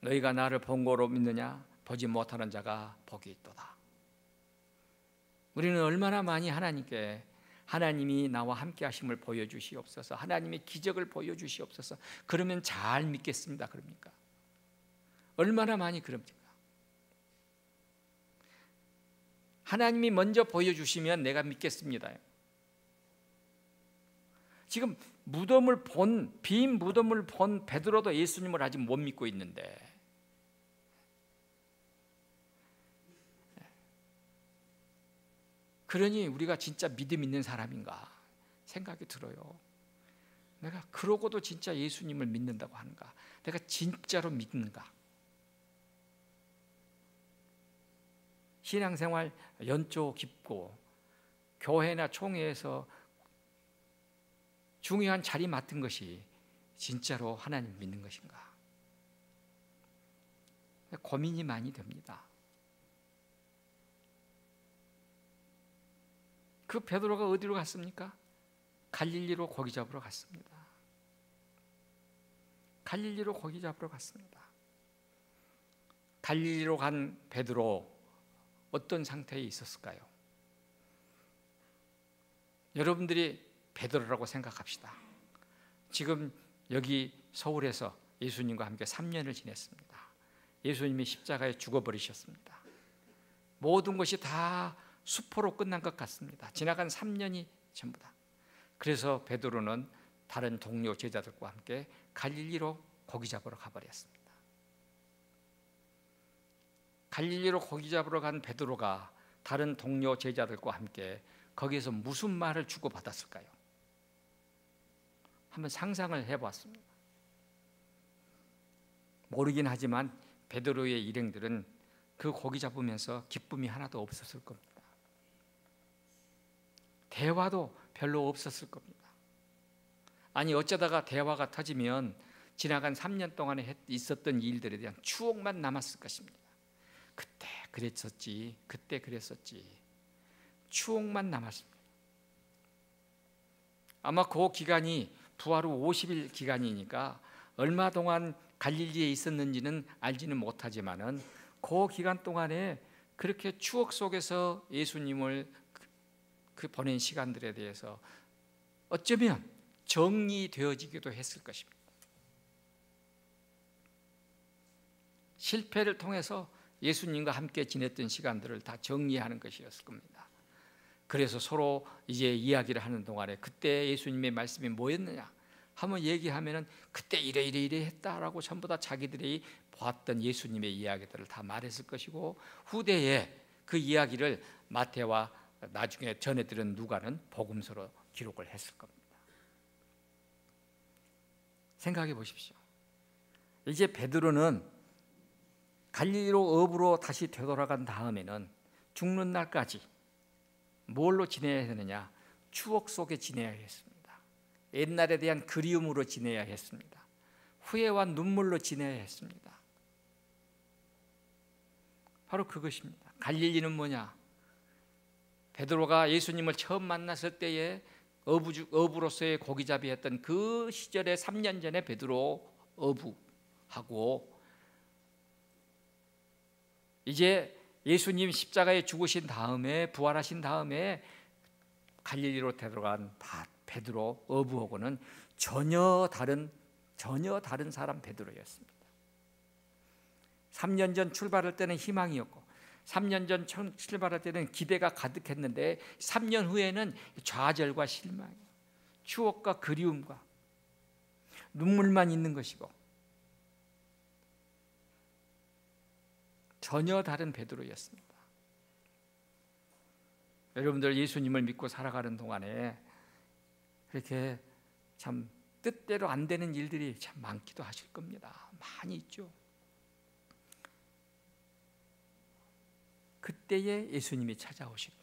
너희가 나를 본 거로 믿느냐? 보지 못하는 자가 복이 있도다. 우리는 얼마나 많이 하나님께 하나님이 나와 함께 하심을 보여주시옵소서, 하나님의 기적을 보여주시옵소서, 그러면 잘 믿겠습니다 그럽니까? 얼마나 많이 그럽니까? 하나님이 먼저 보여주시면 내가 믿겠습니다. 지금 빈 무덤을 본 베드로도 예수님을 아직 못 믿고 있는데, 그러니 우리가 진짜 믿음 있는 사람인가 생각이 들어요. 내가 그러고도 진짜 예수님을 믿는다고 하는가? 내가 진짜로 믿는가? 신앙생활 연조 깊고 교회나 총회에서 중요한 자리 맡은 것이 진짜로 하나님 믿는 것인가? 고민이 많이 됩니다. 그 베드로가 어디로 갔습니까? 갈릴리로 고기 잡으러 갔습니다. 갈릴리로 고기 잡으러 갔습니다. 갈릴리로 간 베드로 어떤 상태에 있었을까요? 여러분들이 베드로라고 생각합시다. 지금 여기 서울에서 예수님과 함께 3년을 지냈습니다. 예수님이 십자가에 죽어버리셨습니다. 모든 것이 다 수포로 끝난 것 같습니다. 지나간 3년이 전부 다. 그래서 베드로는 다른 동료 제자들과 함께 갈릴리로 고기 잡으러 가버렸습니다. 갈릴리로 고기 잡으러 간 베드로가 다른 동료 제자들과 함께 거기에서 무슨 말을 주고받았을까요? 한번 상상을 해봤습니다. 모르긴 하지만 베드로의 일행들은 그 고기 잡으면서 기쁨이 하나도 없었을 겁니다. 대화도 별로 없었을 겁니다. 아니 어쩌다가 대화가 터지면 지나간 3년 동안에 있었던 일들에 대한 추억만 남았을 것입니다. 그때 그랬었지, 그때 그랬었지. 추억만 남았습니다. 아마 그 기간이 부활 후 50일 기간이니까 얼마 동안 갈릴리에 있었는지는 알지는 못하지만은 그 기간 동안에 그렇게 추억 속에서 예수님을 그 보낸 시간들에 대해서 어쩌면 정리되어지기도 했을 것입니다. 실패를 통해서 예수님과 함께 지냈던 시간들을 다 정리하는 것이었을 겁니다. 그래서 서로 이제 이야기를 하는 동안에 그때 예수님의 말씀이 뭐였느냐 한번 얘기하면은 그때 이래 했다라고 전부 다 자기들이 보았던 예수님의 이야기들을 다 말했을 것이고, 후대에 그 이야기를 마태와 나중에 전해 들은 누가는 복음서로 기록을 했을 겁니다. 생각해 보십시오. 이제 베드로는 갈릴리로 어부로 다시 되돌아간 다음에는 죽는 날까지 뭘로 지내야 되느냐? 추억 속에 지내야 했습니다. 옛날에 대한 그리움으로 지내야 했습니다. 후회와 눈물로 지내야 했습니다. 바로 그것입니다. 갈릴리는 뭐냐? 베드로가 예수님을 처음 만났을 때에 어부로서의 고기잡이 했던 그 시절에 3년 전에 베드로 어부하고, 이제 예수님 십자가에 죽으신 다음에 부활하신 다음에 갈릴리로 되돌아간 베드로 어부하고는 전혀 다른 사람 베드로였습니다. 3년 전 출발할 때는 희망이었고 3년 전 출발할 때는 기대가 가득했는데 3년 후에는 좌절과 실망, 추억과 그리움과 눈물만 있는 것이고 전혀 다른 베드로였습니다. 여러분들 예수님을 믿고 살아가는 동안에 그렇게 참 뜻대로 안 되는 일들이 참 많기도 하실 겁니다. 많이 있죠. 그때에 예수님이 찾아오시고,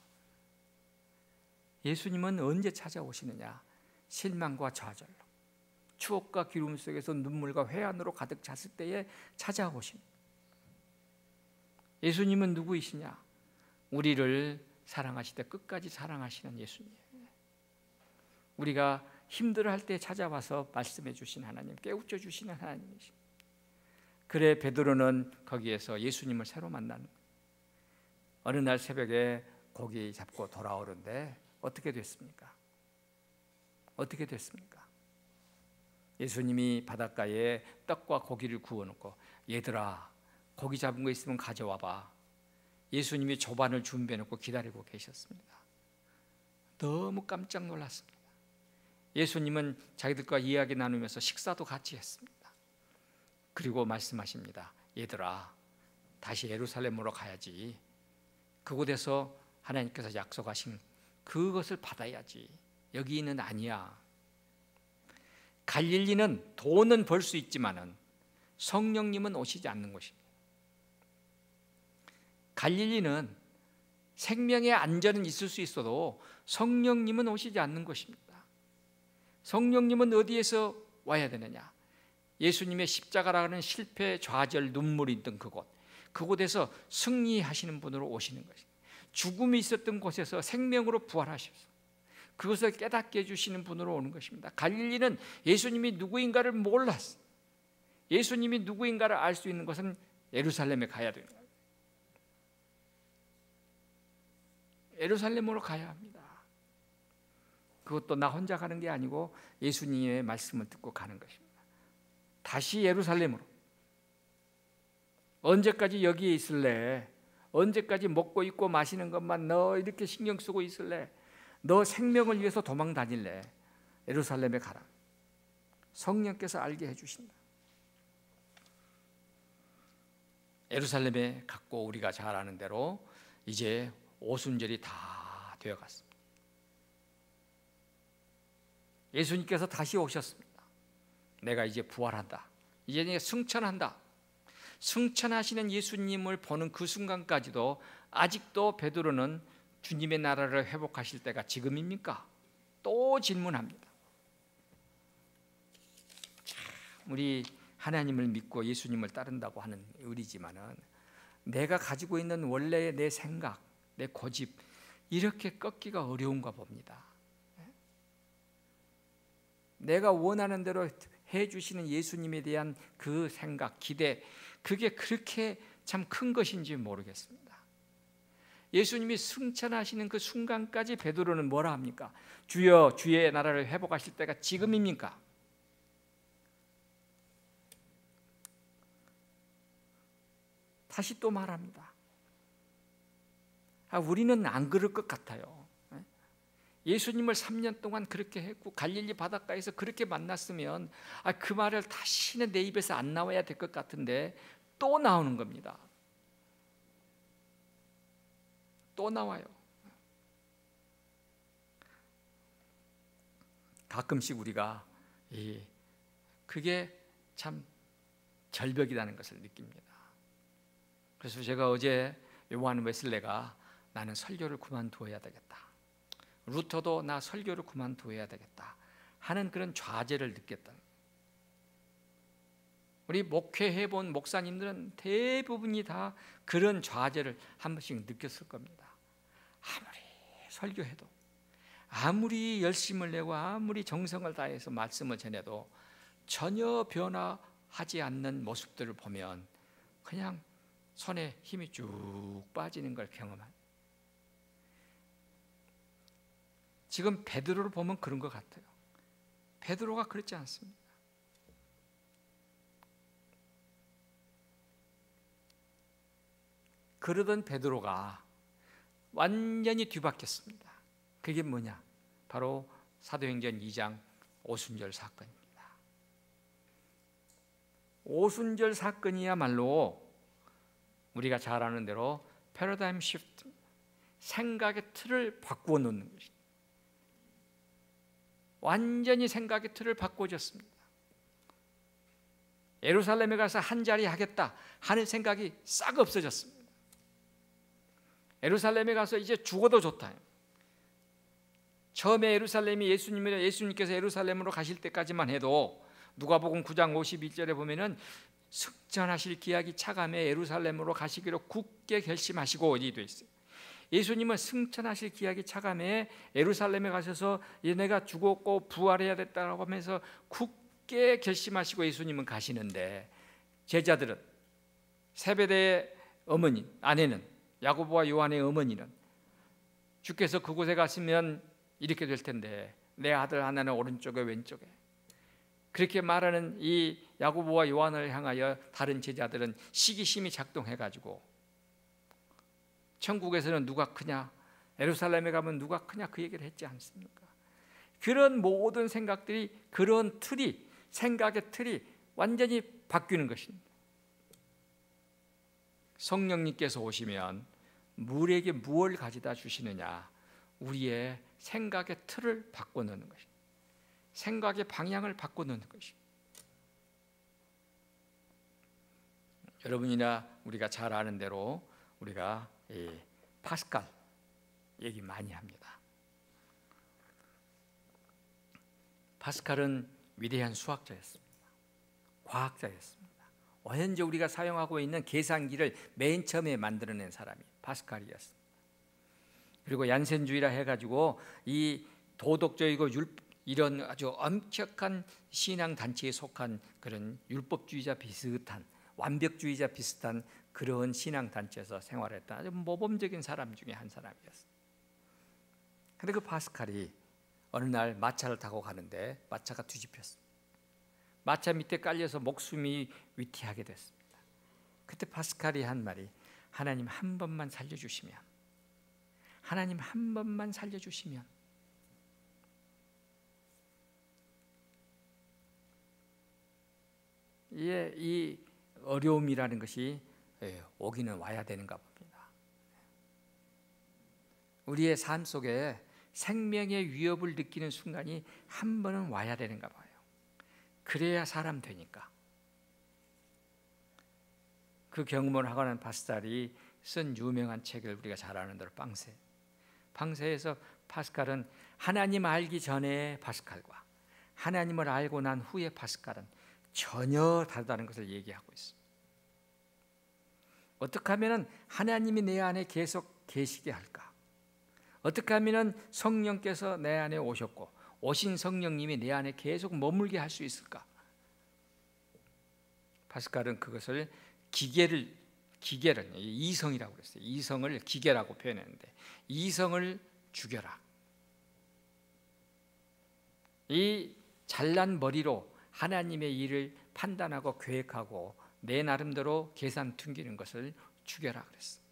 예수님은 언제 찾아오시느냐? 실망과 좌절로, 추억과 기름 속에서 눈물과 회한으로 가득 찼을 때에 찾아오십니다. 예수님은 누구이시냐? 우리를 사랑하시되 끝까지 사랑하시는 예수님. 우리가 힘들어할 때 찾아와서 말씀해 주신 하나님, 깨우쳐 주시는 하나님이십니다. 그래 베드로는 거기에서 예수님을 새로 만나는 거예요. 어느 날 새벽에 고기 잡고 돌아오는데 어떻게 됐습니까? 어떻게 됐습니까? 예수님이 바닷가에 떡과 고기를 구워놓고 얘들아 고기 잡은 거 있으면 가져와봐. 예수님이 조반을 준비해놓고 기다리고 계셨습니다. 너무 깜짝 놀랐습니다. 예수님은 자기들과 이야기 나누면서 식사도 같이 했습니다. 그리고 말씀하십니다. 얘들아 다시 예루살렘으로 가야지. 그곳에서 하나님께서 약속하신 그것을 받아야지. 여기는 아니야. 갈릴리는 돈은 벌 수 있지만은 성령님은 오시지 않는 곳입니다. 갈릴리는 생명의 안전은 있을 수 있어도 성령님은 오시지 않는 것입니다. 성령님은 어디에서 와야 되느냐? 예수님의 십자가라는 실패, 좌절, 눈물이 있던 그곳, 그곳에서 승리하시는 분으로 오시는 것입니다. 죽음이 있었던 곳에서 생명으로 부활하셔서 그것을 깨닫게 해주시는 분으로 오는 것입니다. 갈릴리는 예수님이 누구인가를 몰랐어요. 예수님이 누구인가를 알 수 있는 것은 예루살렘에 가야 되는 거예요. 예루살렘으로 가야 합니다. 그것도 나 혼자 가는 게 아니고 예수님의 말씀을 듣고 가는 것입니다. 다시 예루살렘으로. 언제까지 여기에 있을래? 언제까지 먹고 입고 마시는 것만 너 이렇게 신경 쓰고 있을래? 너 생명을 위해서 도망 다닐래? 예루살렘에 가라. 성령께서 알게 해주신다. 예루살렘에 갔고 우리가 잘 아는 대로 이제 오순절이 다 되어갔습니다. 예수님께서 다시 오셨습니다. 내가 이제 부활한다. 이제 내가 승천한다. 승천하시는 예수님을 보는 그 순간까지도 아직도 베드로는 주님의 나라를 회복하실 때가 지금입니까? 또 질문합니다. 우리 하나님을 믿고 예수님을 따른다고 하는 우리지만은 내가 가지고 있는 원래의 내 생각, 내 고집 이렇게 꺾기가 어려운가 봅니다. 내가 원하는 대로 해주시는 예수님에 대한 그 생각, 기대, 그게 그렇게 참 큰 것인지 모르겠습니다. 예수님이 승천하시는 그 순간까지 베드로는 뭐라 합니까? 주여, 주의 나라를 회복하실 때가 지금입니까? 다시 또 말합니다. 우리는 안 그럴 것 같아요. 예수님을 3년 동안 그렇게 했고 갈릴리 바닷가에서 그렇게 만났으면 그 말을 다시는 내 입에서 안 나와야 될 것 같은데 또 나오는 겁니다. 또 나와요. 가끔씩 우리가 그게 참 절벽이라는 것을 느낍니다. 그래서 제가 어제 요한 웨슬레가 나는 설교를 그만두어야 되겠다. 루터도 나 설교를 그만두어야 되겠다 하는 그런 좌절을 느꼈다. 우리 목회해본 목사님들은 대부분이 다 그런 좌절을 한 번씩 느꼈을 겁니다. 아무리 설교해도 아무리 열심을 내고 아무리 정성을 다해서 말씀을 전해도 전혀 변화하지 않는 모습들을 보면 그냥 손에 힘이 쭉 빠지는 걸 경험합니다. 지금 베드로를 보면 그런 것 같아요. 베드로가 그렇지 않습니다. 그러던 베드로가 완전히 뒤바뀌었습니다. 그게 뭐냐? 바로 사도행전 2장 오순절 사건입니다. 오순절 사건이야말로 우리가 잘 아는 대로 패러다임 시프트, 생각의 틀을 바꾸어 놓는 것입니다. 완전히 생각의 틀을 바꿔줬습니다. 예루살렘에 가서 한 자리 하겠다 하는 생각이 싹 없어졌습니다. 예루살렘에 가서 이제 죽어도 좋다. 처음에 예수님께서 예루살렘으로 가실 때까지만 해도 누가복음 9장 51절에 보면은 승천하실 기약이 차감해 예루살렘으로 가시기로 굳게 결심하시고 어디 돼 있어요. 예수님은 승천하실 기약이 차감해 예루살렘에 가셔서 내가 죽었고 부활해야 됐다고 하면서 굳게 결심하시고 예수님은 가시는데 제자들은 세베대의 어머니, 아내는 야고보와 요한의 어머니는 주께서 그곳에 가시면 이렇게 될 텐데 내 아들 하나는 오른쪽에 왼쪽에 그렇게 말하는 이 야고보와 요한을 향하여 다른 제자들은 시기심이 작동해가지고 천국에서는 누가 크냐, 예루살렘에 가면 누가 크냐 그 얘기를 했지 않습니까? 그런 모든 생각들이, 그런 틀이, 생각의 틀이 완전히 바뀌는 것입니다. 성령님께서 오시면 우리에게 무엇을 가져다 주시느냐? 우리의 생각의 틀을 바꿔놓는 것입니다. 생각의 방향을 바꿔놓는 것입니다. 여러분이나 우리가 잘 아는 대로 우리가 파스칼 얘기 많이 합니다. 파스칼은 위대한 수학자였습니다. 과학자였습니다. 현재 우리가 사용하고 있는 계산기를 맨 처음에 만들어낸 사람이 파스칼이었습니다. 그리고 얀센주의라 해가지고 이 도덕적이고 이런 아주 엄격한 신앙 단체에 속한 그런 율법주의자 비슷한, 완벽주의자 비슷한 그런 신앙 단체에서 생활했던 아주 모범적인 사람 중에 한 사람이었어요. 그런데 그 파스칼이 어느 날 마차를 타고 가는데 마차가 뒤집혔습니다. 마차 밑에 깔려서 목숨이 위태하게 됐습니다. 그때 파스칼이 한 말이, 하나님 한 번만 살려주시면, 하나님 한 번만 살려주시면. 이 어려움이라는 것이 오기는 와야 되는가 봅니다. 우리의 삶 속에 생명의 위협을 느끼는 순간이 한 번은 와야 되는가 봐요. 그래야 사람 되니까. 그 경험을 하고 난 파스칼이 쓴 유명한 책을 우리가 잘 아는 대로 방세. 방세에서 파스칼은 하나님 알기 전에 파스칼과 하나님을 알고 난 후에 파스칼은 전혀 다르다는 것을 얘기하고 있습니다. 어떻게 하면 하나님이 내 안에 계속 계시게 할까? 어떻게 하면 성령께서 내 안에 오셨고 오신 성령님이 내 안에 계속 머물게 할 수 있을까? 파스칼은 그것을 기계를 이성이라고 그랬어요. 이성을 기계라고 표현했는데, 이성을 죽여라. 이 잘난 머리로 하나님의 일을 판단하고 계획하고 내 나름대로 계산 퉁기는 것을 죽여라 그랬어요.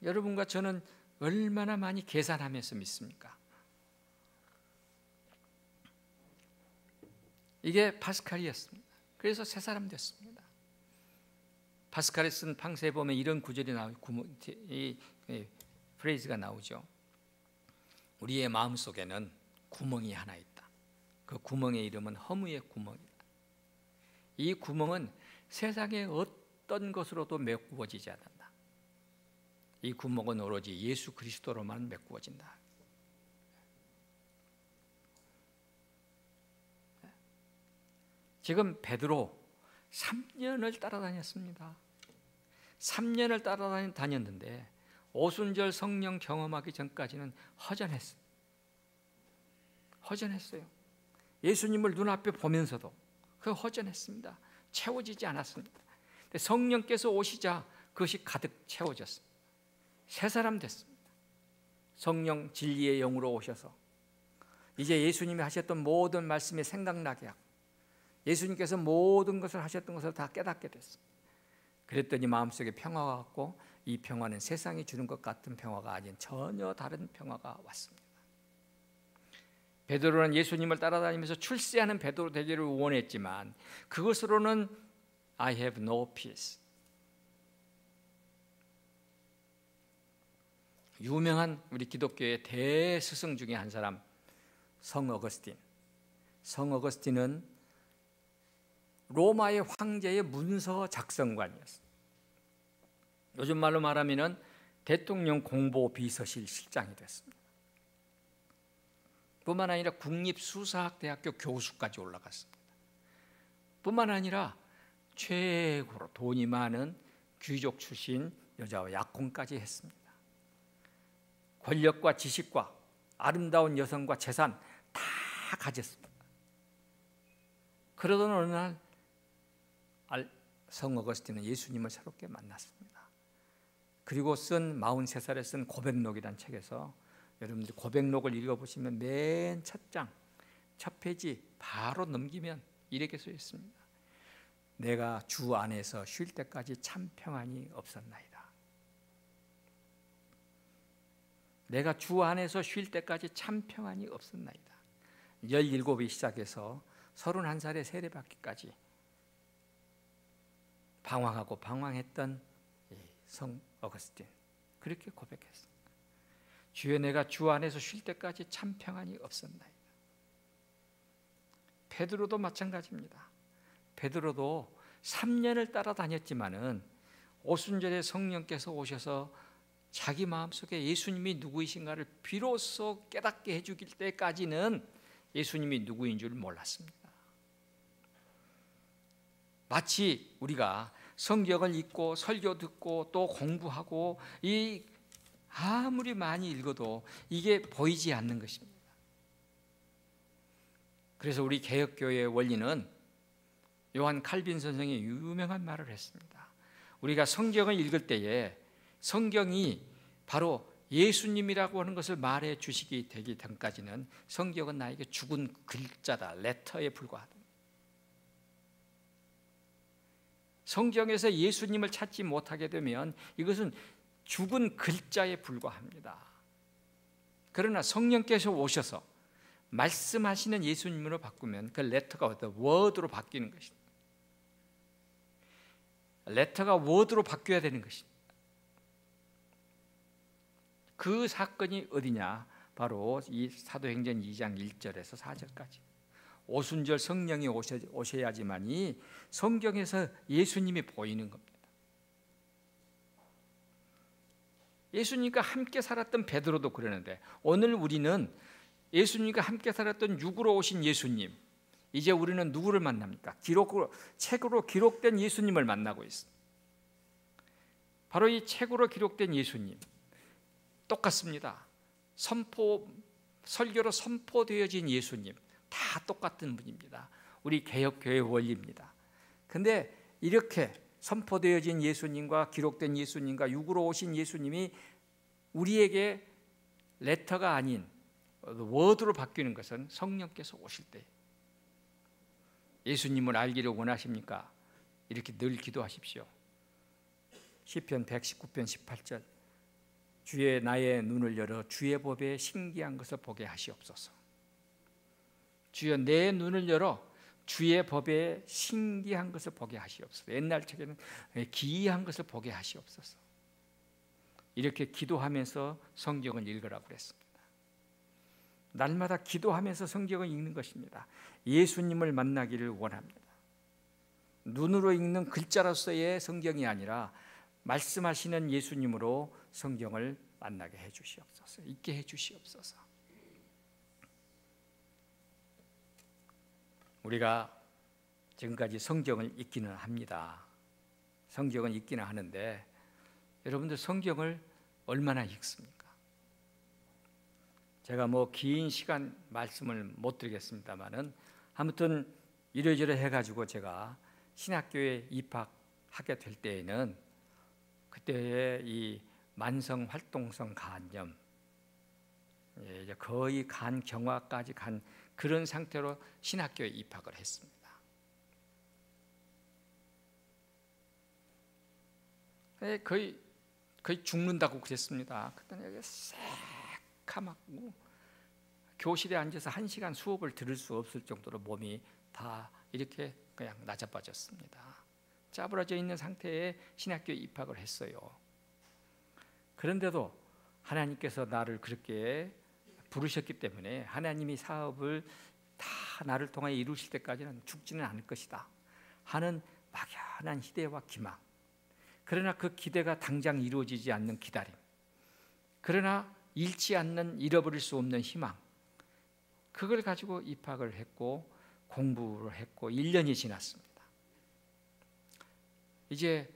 여러분과 저는 얼마나 많이 계산하면서 믿습니까? 이게 파스칼이었습니다. 그래서 새 사람 됐습니다. 파스칼이 쓴 방세에 보면 이런 구절이 이 프레이즈가 나오죠. 우리의 마음 속에는 구멍이 하나 있다. 그 구멍의 이름은 허무의 구멍이다. 이 구멍은 세상의 어떤 것으로도 메꾸어지지 않는다. 이 구멍은 오로지 예수 그리스도로만 메꾸어진다. 지금 베드로 3년을 따라다녔습니다. 3년을 따라다녔는데 오순절 성령 경험하기 전까지는 허전했어요. 예수님을 눈앞에 보면서도 그 허전했습니다. 채워지지 않았습니다. 근데 성령께서 오시자 그것이 가득 채워졌습니다. 새 사람 됐습니다. 성령 진리의 영으로 오셔서 이제 예수님이 하셨던 모든 말씀이 생각나게 하고 예수님께서 모든 것을 하셨던 것을 다 깨닫게 됐습니다. 그랬더니 마음속에 평화가 왔고 이 평화는 세상이 주는 것 같은 평화가 아닌 전혀 다른 평화가 왔습니다. 베드로는 예수님을 따라다니면서 출세하는 베드로 되기를 원했지만 그것으로는 I have no peace. 유명한 우리 기독교의 대스승 중에 한 사람 성 어거스틴. 성 어거스틴은 로마의 황제의 문서 작성관이었습니다. 요즘 말로 말하면 대통령 공보 비서실 실장이 됐습니다. 뿐만 아니라 국립수사학대학교 교수까지 올라갔습니다. 뿐만 아니라 최고로 돈이 많은 귀족 출신 여자와 약혼까지 했습니다. 권력과 지식과 아름다운 여성과 재산 다 가졌습니다. 그러던 어느 날 성 어거스틴은 예수님을 새롭게 만났습니다. 그리고 43살에 쓴 고백록이라는 책에서 여러분들 고백록을 읽어보시면 맨 첫 장, 첫 페이지 바로 넘기면 이렇게 써 있습니다. 내가 주 안에서 쉴 때까지 참 평안이 없었나이다. 내가 주 안에서 쉴 때까지 참 평안이 없었나이다. 17이 시작해서 31살의 세례받기까지 방황하고 방황했던 성 어거스틴 그렇게 고백했습니다. 주여 내가 주 안에서 쉴 때까지 참 평안이 없었나이다. 베드로도 마찬가지입니다. 베드로도 3년을 따라다녔지만은 오순절에 성령께서 오셔서 자기 마음속에 예수님이 누구이신가를 비로소 깨닫게 해주길 때까지는 예수님이 누구인 줄 몰랐습니다. 마치 우리가 성경을 읽고 설교 듣고 또 공부하고 이 아무리 많이 읽어도 이게 보이지 않는 것입니다. 그래서 우리 개혁교회의 원리는 요한 칼빈 선생이 유명한 말을 했습니다. 우리가 성경을 읽을 때에 성경이 바로 예수님이라고 하는 것을 말해 주시기 되기 전까지는 성경은 나에게 죽은 글자다, 레터에 불과하다. 성경에서 예수님을 찾지 못하게 되면 이것은 죽은 글자에 불과합니다. 그러나 성령께서 오셔서 말씀하시는 예수님으로 바꾸면 그 레터가 워드로 바뀌는 것입니다. 레터가 워드로 바뀌어야 되는 것입니다. 그 사건이 어디냐? 바로 이 사도행전 2장 1절에서 4절까지. 오순절 성령이 오셔야지만이 성경에서 예수님이 보이는 겁니다. 예수님과 함께 살았던 베드로도 그러는데 오늘 우리는 예수님과 함께 살았던 육으로 오신 예수님, 이제 우리는 누구를 만납니까? 책으로 기록된 예수님을 만나고 있습니다. 바로 이 책으로 기록된 예수님 똑같습니다. 설교로 선포되어진 예수님 다 똑같은 분입니다. 우리 개혁교회의 원리입니다. 근데 이렇게 선포되어진 예수님과 기록된 예수님과 육으로 오신 예수님이 우리에게 레터가 아닌 워드로 바뀌는 것은 성령께서 오실 때. 예수님을 알기를 원하십니까? 이렇게 늘 기도하십시오. 시편 119편 18절, 주의 나의 눈을 열어 주의 법에 신기한 것을 보게 하시옵소서. 주여 내 눈을 열어 주의 법에 신기한 것을 보게 하시옵소서. 옛날 책에는 기이한 것을 보게 하시옵소서. 이렇게 기도하면서 성경을 읽으라고 그랬습니다. 날마다 기도하면서 성경을 읽는 것입니다. 예수님을 만나기를 원합니다. 눈으로 읽는 글자로서의 성경이 아니라 말씀하시는 예수님으로 성경을 만나게 해 주시옵소서. 읽게 해 주시옵소서. 우리가 지금까지 성경을 읽기는 합니다. 성경을 읽기는 하는데 여러분들 성경을 얼마나 읽습니까? 제가 긴 시간 말씀을 못 드리겠습니다만은 아무튼 이래저래 해가지고 제가 신학교에 입학하게 될 때에는 그때의 이 만성 활동성 간염, 이제 거의 간 경화까지 간 그런 상태로 신학교에 입학을 했습니다. 거의 죽는다고 그랬습니다. 그때는 새카맣고 교실에 앉아서 1시간 수업을 들을 수 없을 정도로 몸이 다 이렇게 그냥 낮아빠졌습니다. 짜부러져 있는 상태에 신학교에 입학을 했어요. 그런데도 하나님께서 나를 그렇게 부르셨기 때문에 하나님이 사업을 다 나를 통하여 이루실 때까지는 죽지는 않을 것이다 하는 막연한 희대와 기망, 그러나 그 기대가 당장 이루어지지 않는 기다림, 그러나 잃지 않는 잃어버릴 수 없는 희망, 그걸 가지고 입학을 했고 공부를 했고 1년이 지났습니다. 이제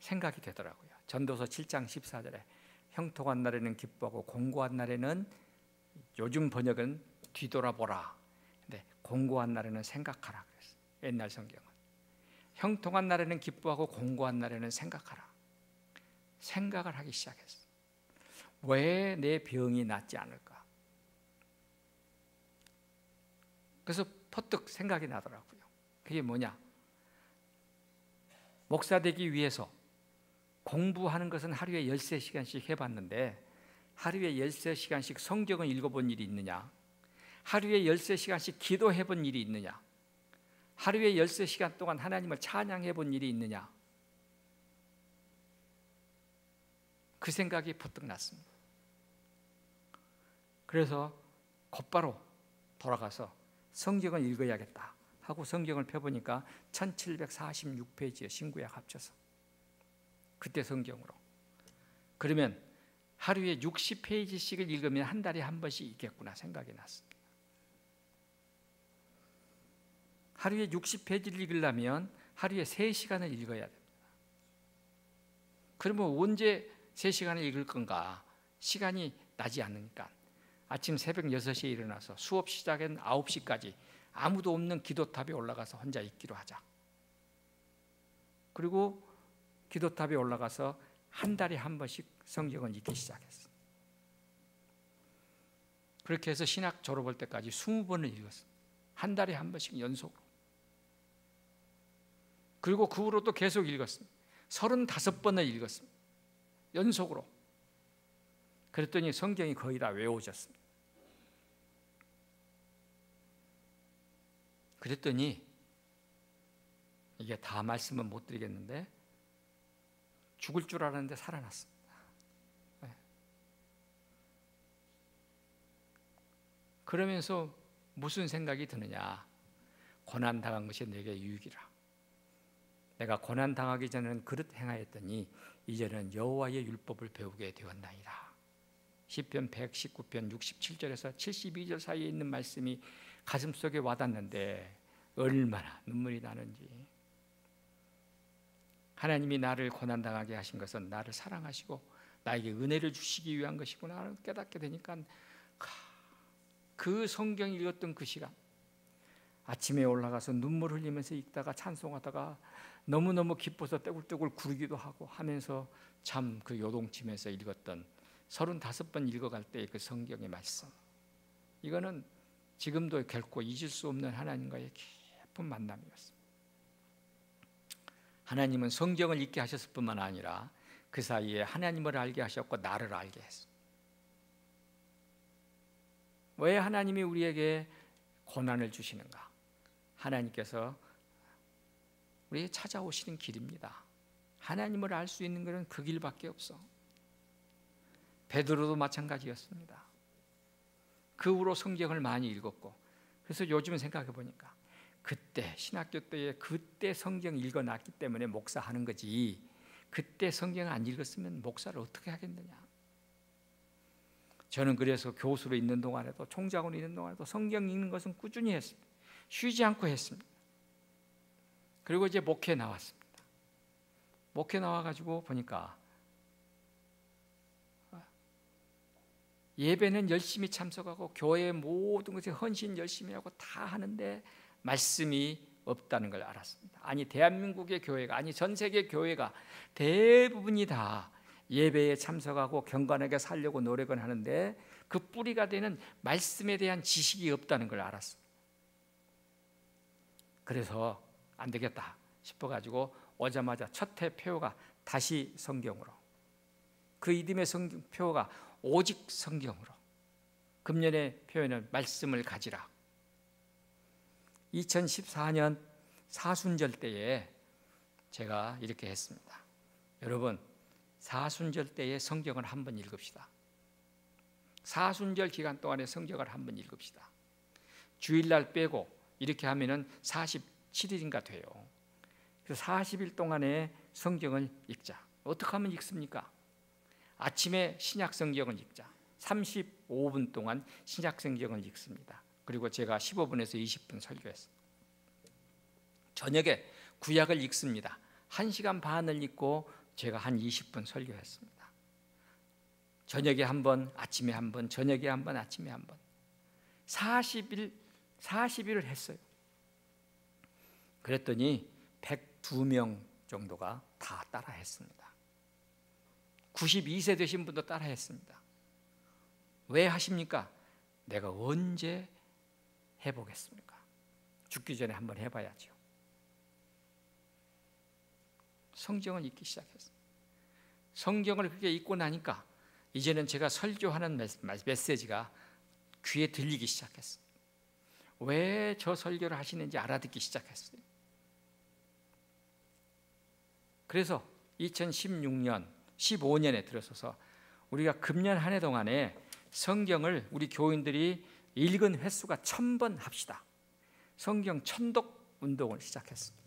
생각이 되더라고요. 전도서 7장 14절에 형통한 날에는 기뻐하고 공고한 날에는, 요즘 번역은 뒤돌아보라, 근데 공고한 날에는 생각하라 그랬어요. 옛날 성경은 형통한 날에는 기뻐하고 공고한 날에는 생각하라. 생각을 하기 시작했어요. 왜 내 병이 낫지 않을까? 그래서 퍼뜩 생각이 나더라고요. 그게 뭐냐? 목사 되기 위해서 공부하는 것은 하루에 13시간씩 해봤는데 하루에 13시간씩 성경을 읽어본 일이 있느냐? 하루에 13시간씩 기도해본 일이 있느냐? 하루에 13시간 동안 하나님을 찬양해본 일이 있느냐? 그 생각이 퍼뜩 났습니다. 그래서 곧바로 돌아가서 성경을 읽어야겠다 하고 성경을 펴보니까 1746페이지의 신구약 합쳐서 그때 성경으로, 그러면 하루에 60페이지씩을 읽으면 한 달에 한 번씩 읽겠구나 생각이 났습니다. 하루에 60페이지를 읽으려면 하루에 3시간을 읽어야 됩니다. 그러면 언제 3시간을 읽을 건가? 시간이 나지 않으니까 아침 새벽 6시에 일어나서 수업 시작은 9시까지 아무도 없는 기도탑에 올라가서 혼자 읽기로 하자. 그리고 기도탑에 올라가서 한 달에 한 번씩 성경을 읽기 시작했어요. 그렇게 해서 신학 졸업할 때까지 20번을 읽었어요. 한 달에 한 번씩 연속으로. 그리고 그 후로도 계속 읽었습니다. 35번을 읽었습니다. 연속으로. 그랬더니 성경이 거의 다 외워졌습니다. 그랬더니 이게 다 말씀은 못 드리겠는데 죽을 줄 알았는데 살아났습니다. 그러면서 무슨 생각이 드느냐? 고난당한 것이 내게 유익이라. 내가 고난당하기 전에는 그릇 행하였더니 이제는 여호와의 율법을 배우게 되었나이다. 시편 119편 67절에서 72절 사이에 있는 말씀이 가슴속에 와닿는데 얼마나 눈물이 나는지. 하나님이 나를 고난당하게 하신 것은 나를 사랑하시고 나에게 은혜를 주시기 위한 것이구나 깨닫게 되니까 그 성경 읽었던 그 시간, 아침에 올라가서 눈물 흘리면서 읽다가 찬송하다가 너무너무 기뻐서 떼굴떼굴 구르기도 하고 하면서 참 그 요동치면서 읽었던 35번 읽어갈 때의 그 성경의 말씀, 이거는 지금도 결코 잊을 수 없는 하나님과의 깊은 만남이었습니다. 하나님은 성경을 읽게 하셨을 뿐만 아니라 그 사이에 하나님을 알게 하셨고 나를 알게 했습니다. 왜 하나님이 우리에게 고난을 주시는가? 하나님께서 우리에게 찾아오시는 길입니다. 하나님을 알 수 있는 것은 그 길밖에 없어. 베드로도 마찬가지였습니다. 그 후로 성경을 많이 읽었고, 그래서 요즘 생각해 보니까 그때 신학교 때에 그때 성경 읽어놨기 때문에 목사하는 거지, 그때 성경을 안 읽었으면 목사를 어떻게 하겠느냐. 저는 그래서 교수로 있는 동안에도 총장으로 있는 동안에도 성경 읽는 것은 꾸준히 했습니다. 쉬지 않고 했습니다. 그리고 이제 목회 나왔습니다. 목회 나와가지고 보니까 예배는 열심히 참석하고 교회의 모든 것에 헌신 열심히 하고 다 하는데 말씀이 없다는 걸 알았습니다. 아니 대한민국의 교회가, 아니 전 세계 교회가 대부분이 다 예배에 참석하고 경건하게 살려고 노력은 하는데 그 뿌리가 되는 말씀에 대한 지식이 없다는 걸 알았습니다. 그래서 안 되겠다 싶어가지고 오자마자 첫 해 표가 다시 성경으로, 그 이듬해 성경 표가 오직 성경으로, 금년의 표에는 말씀을 가지라. 2014년 사순절 때에 제가 이렇게 했습니다. 여러분, 사순절 때에 성경을 한번 읽읍시다. 사순절 기간 동안에 성경을 한번 읽읍시다. 주일날 빼고 이렇게 하면은 47일인가 돼요. 그래서 40일 동안에 성경을 읽자. 어떻게 하면 읽습니까? 아침에 신약 성경을 읽자. 35분 동안 신약 성경을 읽습니다. 그리고 제가 15분에서 20분 설교했어요. 저녁에 구약을 읽습니다. 1시간 반을 읽고 제가 한 20분 설교했습니다. 저녁에 한 번, 아침에 한 번, 저녁에 한 번, 아침에 한 번. 40일을 했어요. 그랬더니 102명 정도가 다 따라했습니다. 92세 되신 분도 따라했습니다. 왜 하십니까? 내가 언제 해보겠습니까? 죽기 전에 한번 해봐야죠. 성경을 읽기 시작했어요. 성경을 그렇게 읽고 나니까 이제는 제가 설교하는 메시지가 귀에 들리기 시작했어요. 왜 저 설교를 하시는지 알아듣기 시작했어요. 그래서 2016년, 15년에 들어서서 우리가 금년 한 해 동안에 성경을 우리 교인들이 읽은 횟수가 1000번 합시다. 성경 천독 운동을 시작했습니다.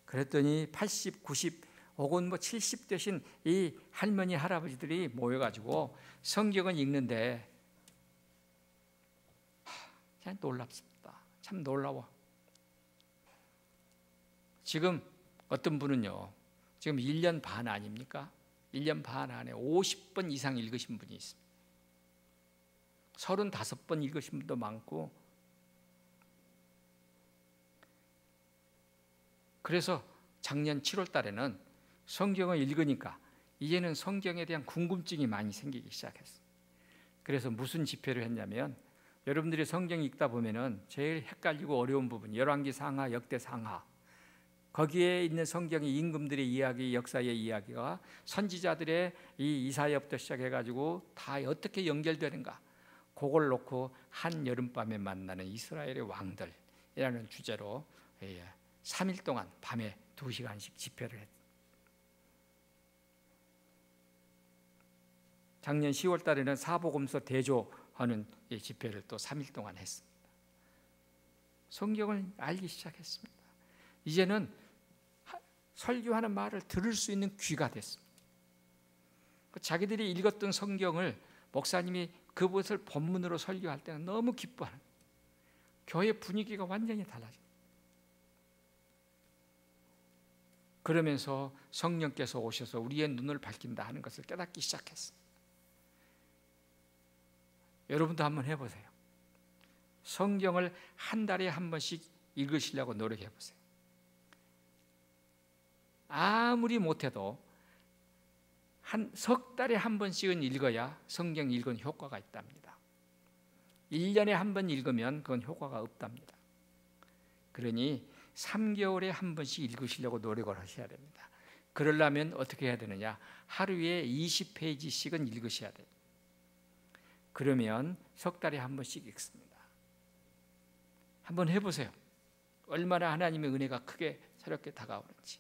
그랬더니 80, 90 혹은 70 되신 이 할머니, 할아버지들이 모여가지고 성경을 읽는데 그냥 놀랍습니다. 참 놀라워. 지금 어떤 분은요, 지금 1년 반 아닙니까? 1년 반 안에 50번 이상 읽으신 분이 있습니다. 35번 읽으신 분도 많고, 그래서 작년 7월 달에는 성경을 읽으니까 이제는 성경에 대한 궁금증이 많이 생기기 시작했어요. 그래서 무슨 집회를 했냐면, 여러분들이 성경 읽다 보면은 제일 헷갈리고 어려운 부분, 열왕기 상하, 역대 상하, 거기에 있는 성경의 임금들의 이야기, 역사의 이야기가 선지자들의 이 이사야부터 시작해가지고 다 어떻게 연결되는가, 그걸 놓고 한 여름밤에 만나는 이스라엘의 왕들이라는 주제로 3일 동안 밤에 2시간씩 집회를 했습니다. 작년 10월 달에는 사복음서 대조하는 집회를 또 3일 동안 했습니다. 성경을 알기 시작했습니다. 이제는 설교하는 말을 들을 수 있는 귀가 됐습니다. 자기들이 읽었던 성경을 목사님이 그것을 본문으로 설교할 때는 너무 기뻐하는, 교회 분위기가 완전히 달라집니다. 그러면서 성령께서 오셔서 우리의 눈을 밝힌다 하는 것을 깨닫기 시작했습니다. 여러분도 한번 해보세요. 성경을 한 달에 한 번씩 읽으시려고 노력해 보세요. 아무리 못해도 한 석 달에 한 번씩은 읽어야 성경 읽은 효과가 있답니다. 1년에 한 번 읽으면 그건 효과가 없답니다. 그러니 3개월에 한 번씩 읽으시려고 노력을 하셔야 됩니다. 그러려면 어떻게 해야 되느냐? 하루에 20페이지씩은 읽으셔야 돼요. 그러면 석 달에 한 번씩 읽습니다. 한번 해보세요. 얼마나 하나님의 은혜가 크게 새롭게 다가오는지.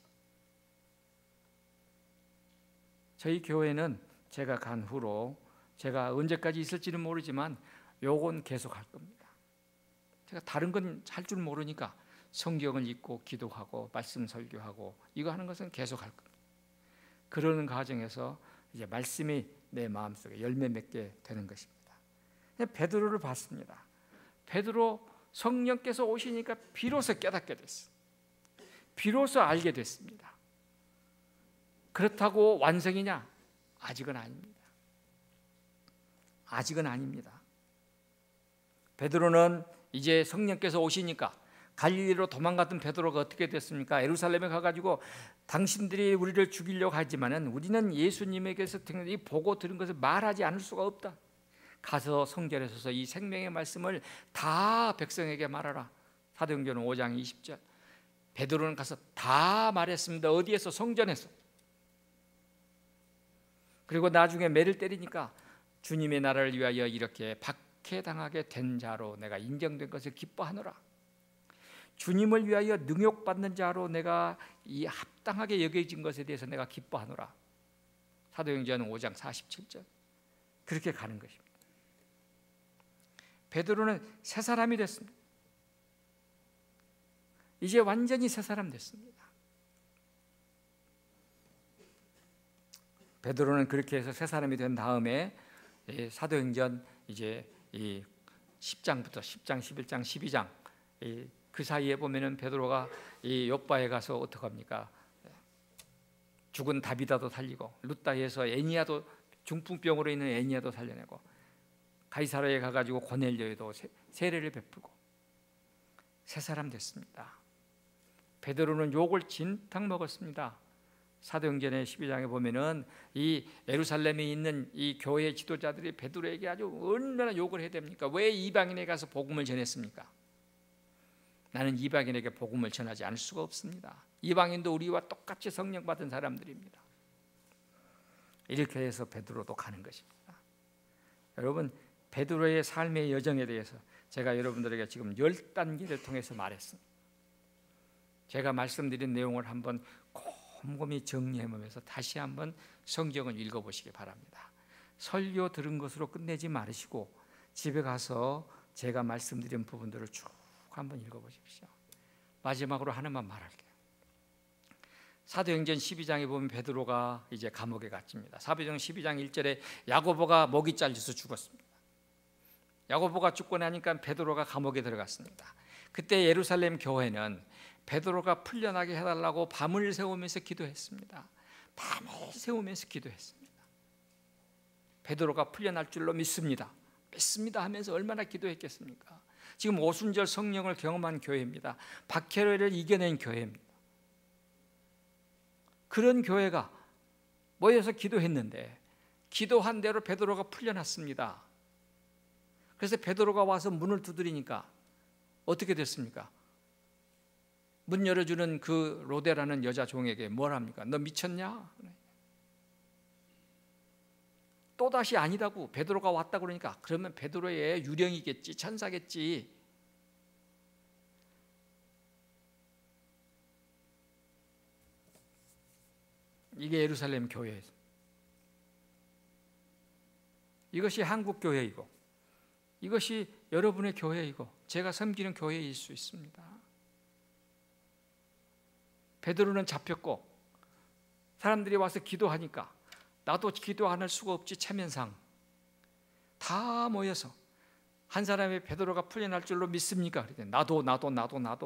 저희 교회는 제가 간 후로, 제가 언제까지 있을지는 모르지만 요건 계속 할 겁니다. 제가 다른 건 할 줄 모르니까 성경을 읽고 기도하고 말씀 설교하고 이거 하는 것은 계속 할 겁니다. 그러는 과정에서 이제 말씀이 내 마음속에 열매 맺게 되는 것입니다. 베드로를 봤습니다. 베드로 성령께서 오시니까 비로소 깨닫게 됐어요. 비로소 알게 됐습니다. 그렇다고 완성이냐? 아직은 아닙니다. 아직은 아닙니다. 베드로는 이제 성령께서 오시니까, 갈릴리로 도망갔던 베드로가 어떻게 됐습니까? 예루살렘에 가가지고 당신들이 우리를 죽이려고 하지만은 우리는 예수님에게서 보고 들은 것을 말하지 않을 수가 없다. 가서 성전에 서서 이 생명의 말씀을 다 백성에게 말하라. 사도행전 5장 20절. 베드로는 가서 다 말했습니다. 어디에서? 성전에서. 그리고 나중에 매를 때리니까 주님의 나라를 위하여 이렇게 박해당하게 된 자로 내가 인정된 것을 기뻐하노라. 주님을 위하여 능욕받는 자로 내가 이 합당하게 여겨진 것에 대해서 내가 기뻐하노라. 사도행전 5장 47절. 그렇게 가는 것입니다. 베드로는 새 사람이 됐습니다. 이제 완전히 새 사람 됐습니다. 베드로는 그렇게 해서 새 사람이 된 다음에 사도행전 이제 이 10장부터 10장, 11장, 12장 그 사이에 보면은 베드로가 이 욥바에 가서 어떻게 합니까? 죽은 다비다도 살리고, 루다에서 애니야도, 중풍병으로 있는 애니야도 살려내고, 가이사라에 가가지고 고넬료에도 세례를 베풀고 새 사람 됐습니다. 베드로는 욕을 진탕 먹었습니다. 사도행전의 12장에 보면은 이 예루살렘에 있는 이 교회 지도자들이 베드로에게 아주 얼마나 욕을 해야 됩니까? 왜 이방인에 가서 복음을 전했습니까? 나는 이방인에게 복음을 전하지 않을 수가 없습니다. 이방인도 우리와 똑같이 성령 받은 사람들입니다. 이렇게 해서 베드로도 가는 것입니다. 여러분, 베드로의 삶의 여정에 대해서 제가 여러분들에게 지금 10단계를 통해서 말했습니다. 제가 말씀드린 내용을 한번 곰곰이 정리해보면서 다시 한번 성경을 읽어보시기 바랍니다. 설교 들은 것으로 끝내지 마시고 집에 가서 제가 말씀드린 부분들을 쭉 한번 읽어보십시오. 마지막으로 하나만 말할게요. 사도행전 12장에 보면 베드로가 이제 감옥에 갇힙니다. 사도행전 12장 1절에 야고보가 목이 잘려서 죽었습니다. 야고보가 죽고 나니까 베드로가 감옥에 들어갔습니다. 그때 예루살렘 교회는 베드로가 풀려나게 해달라고 밤을 새우면서 기도했습니다. 밤을 새우면서 기도했습니다. 베드로가 풀려날 줄로 믿습니다. 믿습니다 하면서 얼마나 기도했겠습니까? 지금 오순절 성령을 경험한 교회입니다. 박해를 이겨낸 교회입니다. 그런 교회가 모여서 기도했는데 기도한 대로 베드로가 풀려났습니다. 그래서 베드로가 와서 문을 두드리니까 어떻게 됐습니까? 문 열어주는 그 로데라는 여자 종에게 뭘 합니까? 너 미쳤냐? 또다시 아니다고 베드로가 왔다 그러니까 그러면 베드로의 유령이겠지, 천사겠지. 이게 예루살렘 교회예요. 이것이 한국 교회이고 이것이 여러분의 교회이고 제가 섬기는 교회일 수 있습니다. 베드로는 잡혔고 사람들이 와서 기도하니까 나도 기도 안 할 수가 없지 체면상 다 모여서 한 사람이 베드로가 풀려날 줄로 믿습니까? 그랬더니 나도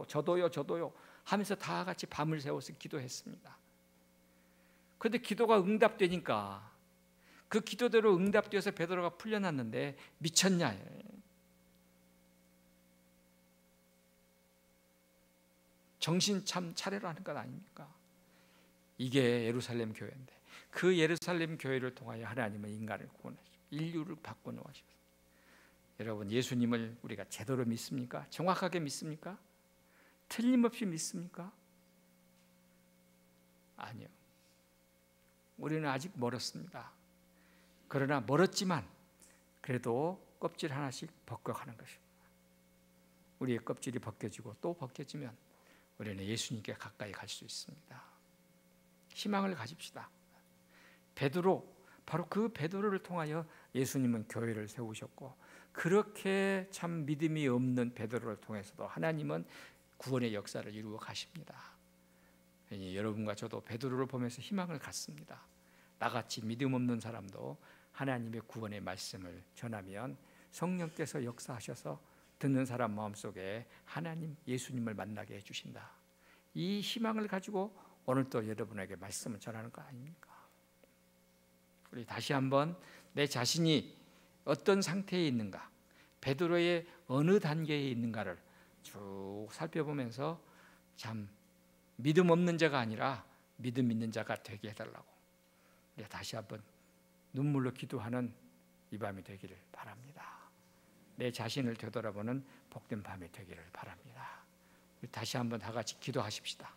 저도요 하면서 다 같이 밤을 새워서 기도했습니다. 그런데 기도가 응답되니까 그 기도대로 응답되어서 베드로가 풀려났는데 미쳤냐? 정신 참 차려라 하는 것 아닙니까? 이게 예루살렘 교회인데 그 예루살렘 교회를 통하여 하나님은 인간을 구원하시고 인류를 바꿔놓으셨어요. 여러분 예수님을 우리가 제대로 믿습니까? 정확하게 믿습니까? 틀림없이 믿습니까? 아니요. 우리는 아직 멀었습니다. 그러나 멀었지만 그래도 껍질 하나씩 벗겨가는 것입니다. 우리의 껍질이 벗겨지고 또 벗겨지면 우리는 예수님께 가까이 갈 수 있습니다. 희망을 가집시다. 베드로, 바로 그 베드로를 통하여 예수님은 교회를 세우셨고 그렇게 참 믿음이 없는 베드로를 통해서도 하나님은 구원의 역사를 이루어 가십니다. 여러분과 저도 베드로를 보면서 희망을 갖습니다. 나같이 믿음 없는 사람도 하나님의 구원의 말씀을 전하면 성령께서 역사하셔서 듣는 사람 마음속에 하나님 예수님을 만나게 해주신다. 이 희망을 가지고 오늘 또 여러분에게 말씀을 전하는 거 아닙니까? 우리 다시 한번 내 자신이 어떤 상태에 있는가, 베드로의 어느 단계에 있는가를 쭉 살펴보면서 참 믿음 없는 자가 아니라 믿음 있는 자가 되게 해달라고 우리 다시 한번 눈물로 기도하는 이 밤이 되기를 바랍니다. 내 자신을 되돌아보는 복된 밤이 되기를 바랍니다. 다시 한번 다 같이 기도하십시다.